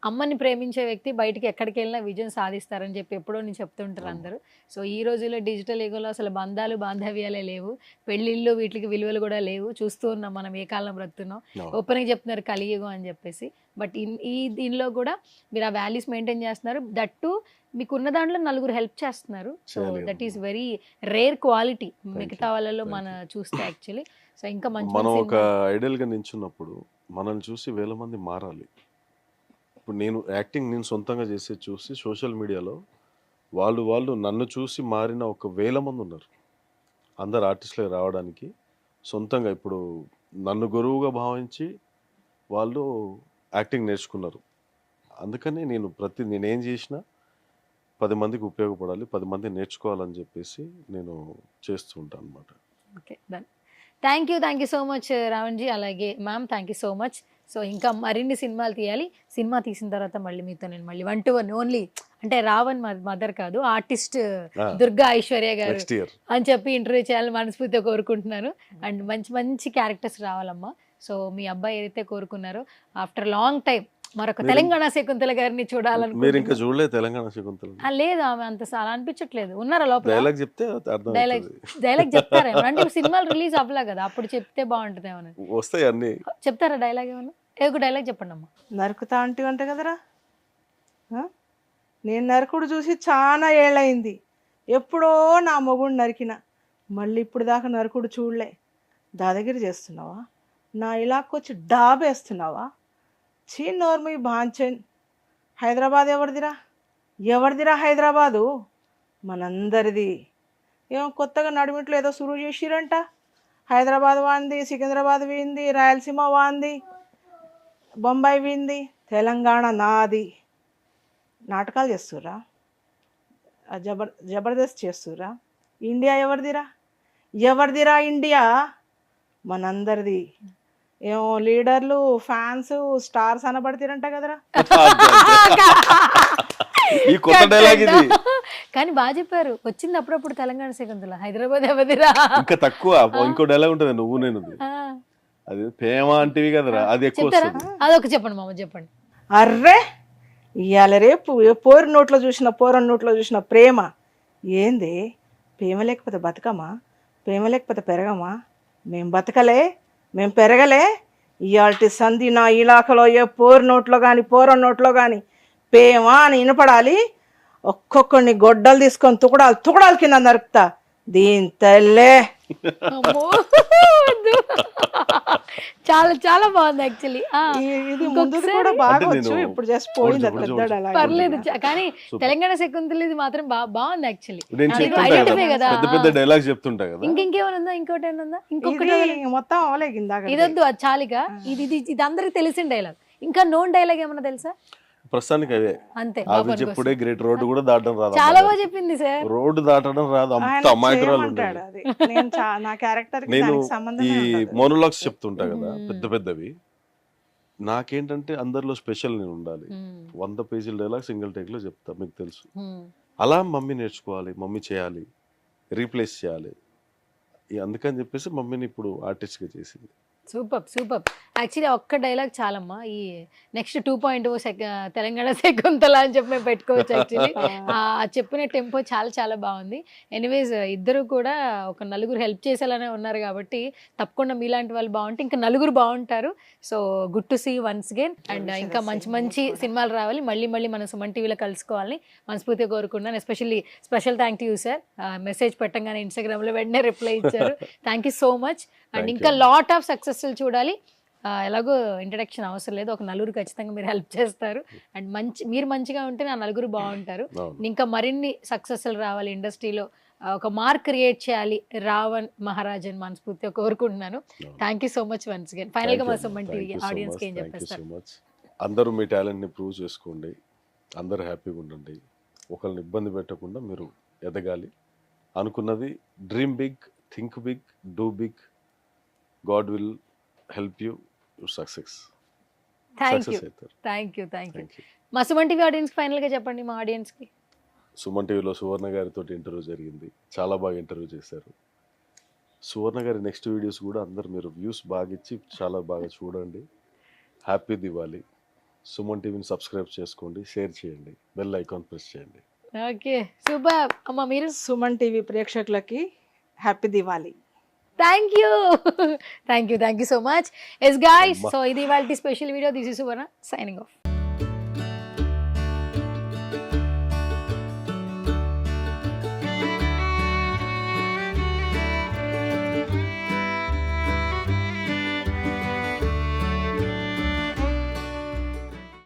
అమ్మని ప్రేమించే వ్యక్తి బయటికి ఎక్కడికి వెళ్ళినా విజయం సాధిస్తారని చెప్పి ఎప్పుడో నేను చెప్తుంటారు అందరూ. సో ఈ రోజుల్లో డిజిటల్ యుగంలో అసలు బంధాలు బాంధవ్యాలే లేవు, పెళ్ళిళ్ళు వీటికి విలువలు కూడా లేవు. చూస్తూ ఉన్నాం మనం ఏ కాలం బ్రతుకుతున్నాం. ఓపెన్గా చెప్తున్నారు కలియుగం అని చెప్పేసి. బట్ దీనిలో కూడా మీరు ఆ వాల్యూస్ మెయింటైన్ చేస్తున్నారు. దట్టు మీకు ఉన్న దాంట్లో నలుగురు హెల్ప్ చేస్తున్నారు. So that is very rare quality మిగతా వాళ్ళలో మన చూస్తే యాక్చువల్లీ. సో ఇంకా మంచి మనం ఒక ఐడియల్గా నించున్నప్పుడు మనల్ని చూసి వేల మంది మారాలి. ఇప్పుడు నేను యాక్టింగ్ నేను సొంతంగా చేసే చూసి సోషల్ మీడియాలో వాళ్ళు నన్ను చూసి మారిన ఒక 1000 మంది ఉన్నారు. అందరు ఆర్టిస్టులకు రావడానికి సొంతంగా ఇప్పుడు నన్ను గురువుగా భావించి వాళ్ళు యాక్టింగ్ నేర్చుకున్నారు. అందుకని నేనేం చేసినా 10 మందికి ఉపయోగపడాలి, 10 మంది నేర్చుకోవాలని చెప్పేసి నేను చేస్తూ ఉంటాను అనమాట. Okay, done. Thank you so much Ravan ji. అలాగే ma'am thank you so much. So ఇంకా మరిన్ని సినిమాలు తీయాలి. సినిమా తీసిన తర్వాత మళ్ళీ మీతో నేను మళ్ళీ 1-to-1 ఓన్లీ అంటే రావణ్ మదర్ కాదు, ఆర్టిస్ట్ దుర్గా ఐశ్వర్య గారు నెక్స్ట్ ఇయర్ అని చెప్పి ఇంటర్వ్యూ చేయాలని మనస్ఫూర్తిగా కోరుకుంటున్నాను. అండ్ మంచి మంచి క్యారెక్టర్స్ రావాలమ్మా. సో మీ అబ్బాయి ఏదైతే కోరుకున్నారో ఆఫ్టర్ లాంగ్ టైం మరొక తెలంగాణ శకుంతల గారిని మీరు ఇంకా చూడాలనుకుంటున్నాను. చూడలేదు తెలంగాణ శకుంతల? లేదు, ఆమె అంత అలా అనిపించట్లేదు. ఉన్నారా లోపల? డైలాగ్ చెప్తే అర్థం డైలాగ్ చెప్తారేమో అంటే సినిమాలు రిలీజ్ అవ్వలే కదా, అప్పుడు చెప్తే బాగుంటుందేమో. వస్తాయి అన్ని. చెప్తారా డైలాగ్ ఏమన్నా? ఒక డైలాగ్ చెప్పండి అమ్మా. నరుకుతా అంటే అంట కదరా. నేను నరకుడు చూసి చాలా ఏళ్ళయింది. ఎప్పుడో నా మొగుడు నరికిన, మళ్ళీ ఇప్పుడు దాకా నరకుడు చూడలే. దాదాగిరి చేస్తున్నావా? నా ఇలాకొచ్చి వచ్చి డాబేస్తున్నావా? నోర్మి బాంచన్. హైదరాబాద్ ఎవరిదిరా హైదరాబాదు? మనందరిది. ఏమో కొత్తగా నడిమిట్లో ఏదో సురువు చేసిరంట. హైదరాబాద్ వాంది, సికింద్రాబాద్ వీంది, రాయలసీమ వాంది, బొంబాయి వీంది, తెలంగాణ నాది. నాటకాలు చేస్తుర్రా? జబర్దస్త్ చేస్తుర్రా? ఇండియా ఎవరిదిరా ఇండియా? మనందరిది. ఏమో లీడర్లు, ఫ్యాన్స్, స్టార్స్ అనబడతారంట కదరా. ఈ కొత్త డైలాగ్ ఇది. కానీ బాగా చెప్పారు. వచ్చింది అప్పుడప్పుడు తెలంగాణ శకుంతల. హైదరాబాద్ ఎవరిదిరా? ఇంకా తక్కువ ఇంకో డైలాగ్ ఉంటుంది, నువ్వు నేను. అది ప్రేమ అంటివి కదరా, అది ఎక్కువ చెప్తారా? వస్తుంది. అదొక చెప్పండి మామ, చెప్పండి. అర్రే ఇవాళ రేపు పోరని నోట్లో చూసిన ప్రేమ ఏంది? ప్రేమ లేకపోతే బతకమా? ప్రేమ లేకపోతే పెరగమా? మేము బతకలే, మేము పెరగలే. ఇవాళ సంధి నా ఇలాకలో ఏ పోరని నోట్లో కానీ ప్రేమ అని వినపడాలి. ఒక్కొక్కడిని గొడ్డలు తీసుకొని తుకడాలు కింద నరుకుతా. దీని తల్లే. చాలా చాలా బాగుంది యాక్చువల్లీ. ఇది ముందు కూడా బాగా వచ్చు, ఇప్పుడు జస్ట్ పోయింది పెద్ద డైలాగ్. పర్లేదు, కానీ తెలంగాణ శకుంతల ఇది మాత్రం బాగుంది యాక్చువల్లీ. నేను ఐడెంటిఫై కదా, పెద్ద పెద్ద డైలాగ్ చెప్తుంటా కదా. ఇంకేమైనా ఉందా? ఇంకోటి ఏమైనా ఉందా? ఇంకొకటి మొత్తం అవలే ఇందాక. ఇదొద్దు, అది చాలిగా. ఇది అందరికి తెలిసిన డైలాగ్. ఇంకా నోన్ డైలాగ్ ఏమన్నా తెలుసా? ప్రస్తుతానికి అవే. అంతే. అవి చెప్పుడే గ్రేట్. రోడ్డు కూడా దాటడం రాదు. చాలా బాగా చెప్పింది సార్. రోడ్డు దాటడం రాదు. అంత ఆయన అమాయకురాలు చేయమంటాడు ఉండేది. అది. నేను నా క్యారెక్టర్ నేను ఈ సంబంధమే ఉండదు. మోనోలాగ్స్ చెప్తుంటా కదా పెద్ద పెద్దవి. నాకేంటంటే అందరిలో స్పెషల్ నేను ఉండాలి. 100 పేజీల డైలాగ్ సింగిల్ టేక్ లో చెప్తా, మీకు తెలుసు. అలా మమ్మీ నేర్చుకోవాలి, మమ్మీ చేయాలి, రీప్లేస్ చేయాలి. అందుకని చెప్పేసి మమ్మీని ఇప్పుడు ఆర్టిస్ట్ గా చేసింది. Super super. యాక్చువల్లీ ఒక్క డైలాగ్ చాలమ్మా. ఈ నెక్స్ట్ 2.0 తెలంగాణ శకుంతల అని చెప్పి మేము పెట్టుకోవచ్చు. యాక్చువల్లీ చెప్పిన టెంపో చాలా చాలా బాగుంది. ఎనీవేస్ ఇద్దరు కూడా ఒక నలుగురు హెల్ప్ చేసేలానే ఉన్నారు కాబట్టి తప్పకుండా మీలాంటి వాళ్ళు బాగుంటే ఇంకా నలుగురు బాగుంటారు. So good to see once again. And ఇంకా మంచి మంచి సినిమాలు రావాలి. మళ్ళీ మళ్ళీ మన సుమన్ టీవీలో కలుసుకోవాలని మనస్ఫూర్తిగా కోరుకున్నాను. Especially special thank you sir. Message పెట్టంగానే ఇన్స్టాగ్రామ్లో వెంటనే రిప్లై ఇచ్చారు. Thank you so much. And ఇంకా లాట్ ఆఫ్ సక్సెస్ఫుల్ చూడాలి. ఎలాగో ఇంట్రడక్షన్ అవసరం లేదు, ఒక నలుగురు ఖచ్చితంగా మీరు హెల్ప్ చేస్తారు. అండ్ మీరు మంచిగా ఉంటే నా నలుగురు బాగుంటారు. ఇంకా మరిన్ని సక్సెస్లు రావాలి ఇండస్ట్రీలో, ఒక మార్క్ క్రియేట్ చేయాలి రావణ్ మహారాజ్ అని మనస్ఫూర్తిగా కోరుకుంటున్నాను. Thank you so much once again. Final గా మా సుమన్ టీవీ ఆడియన్స్ కి ఏం చెప్పేస్తారు? అందరూ మీ టాలెంట్ ని ప్రూవ్ చేసుకోండి, అందరూ హ్యాపీగా ఉండండి, ఒకరిని ఇబ్బంది పెట్టకుండా మీరు ఎదగాలి. అనుకున్నది dream big, think big, do big. God will help you success. Thank you. మా సుమన్ టీవీ ఆడియన్స్ ఫైనల్ గా చెప్పండి. మా ఆడియన్స్ కి సుమన్ టీవీలో సువర్ణ గారితో ఇంటర్వ్యూ జరిగింది, చాలా బాగా ఇంటర్వ్యూ చేశారు. సువర్ణ గారి నెక్స్ట్ వీడియోస్ కూడా అందరు మీరు వ్యూస్ బాగా ఇచ్చి చాలా బాగా చూడండి. హ్యాపీ దివాలి. సుమన్ టీవీని సబ్స్క్రైబ్ చేసుకోండి, షేర్ చేయండి, బెల్ ఐకాన్ ప్రెస్ చేయండి. Okay super. అమ్మ మీరు? సుమన్ టీవీ ప్రేక్షకులకి happy Diwali. Thank you so much. Yes guys, so ఇది ఇవాల్టి special video. This is Suvarna signing of.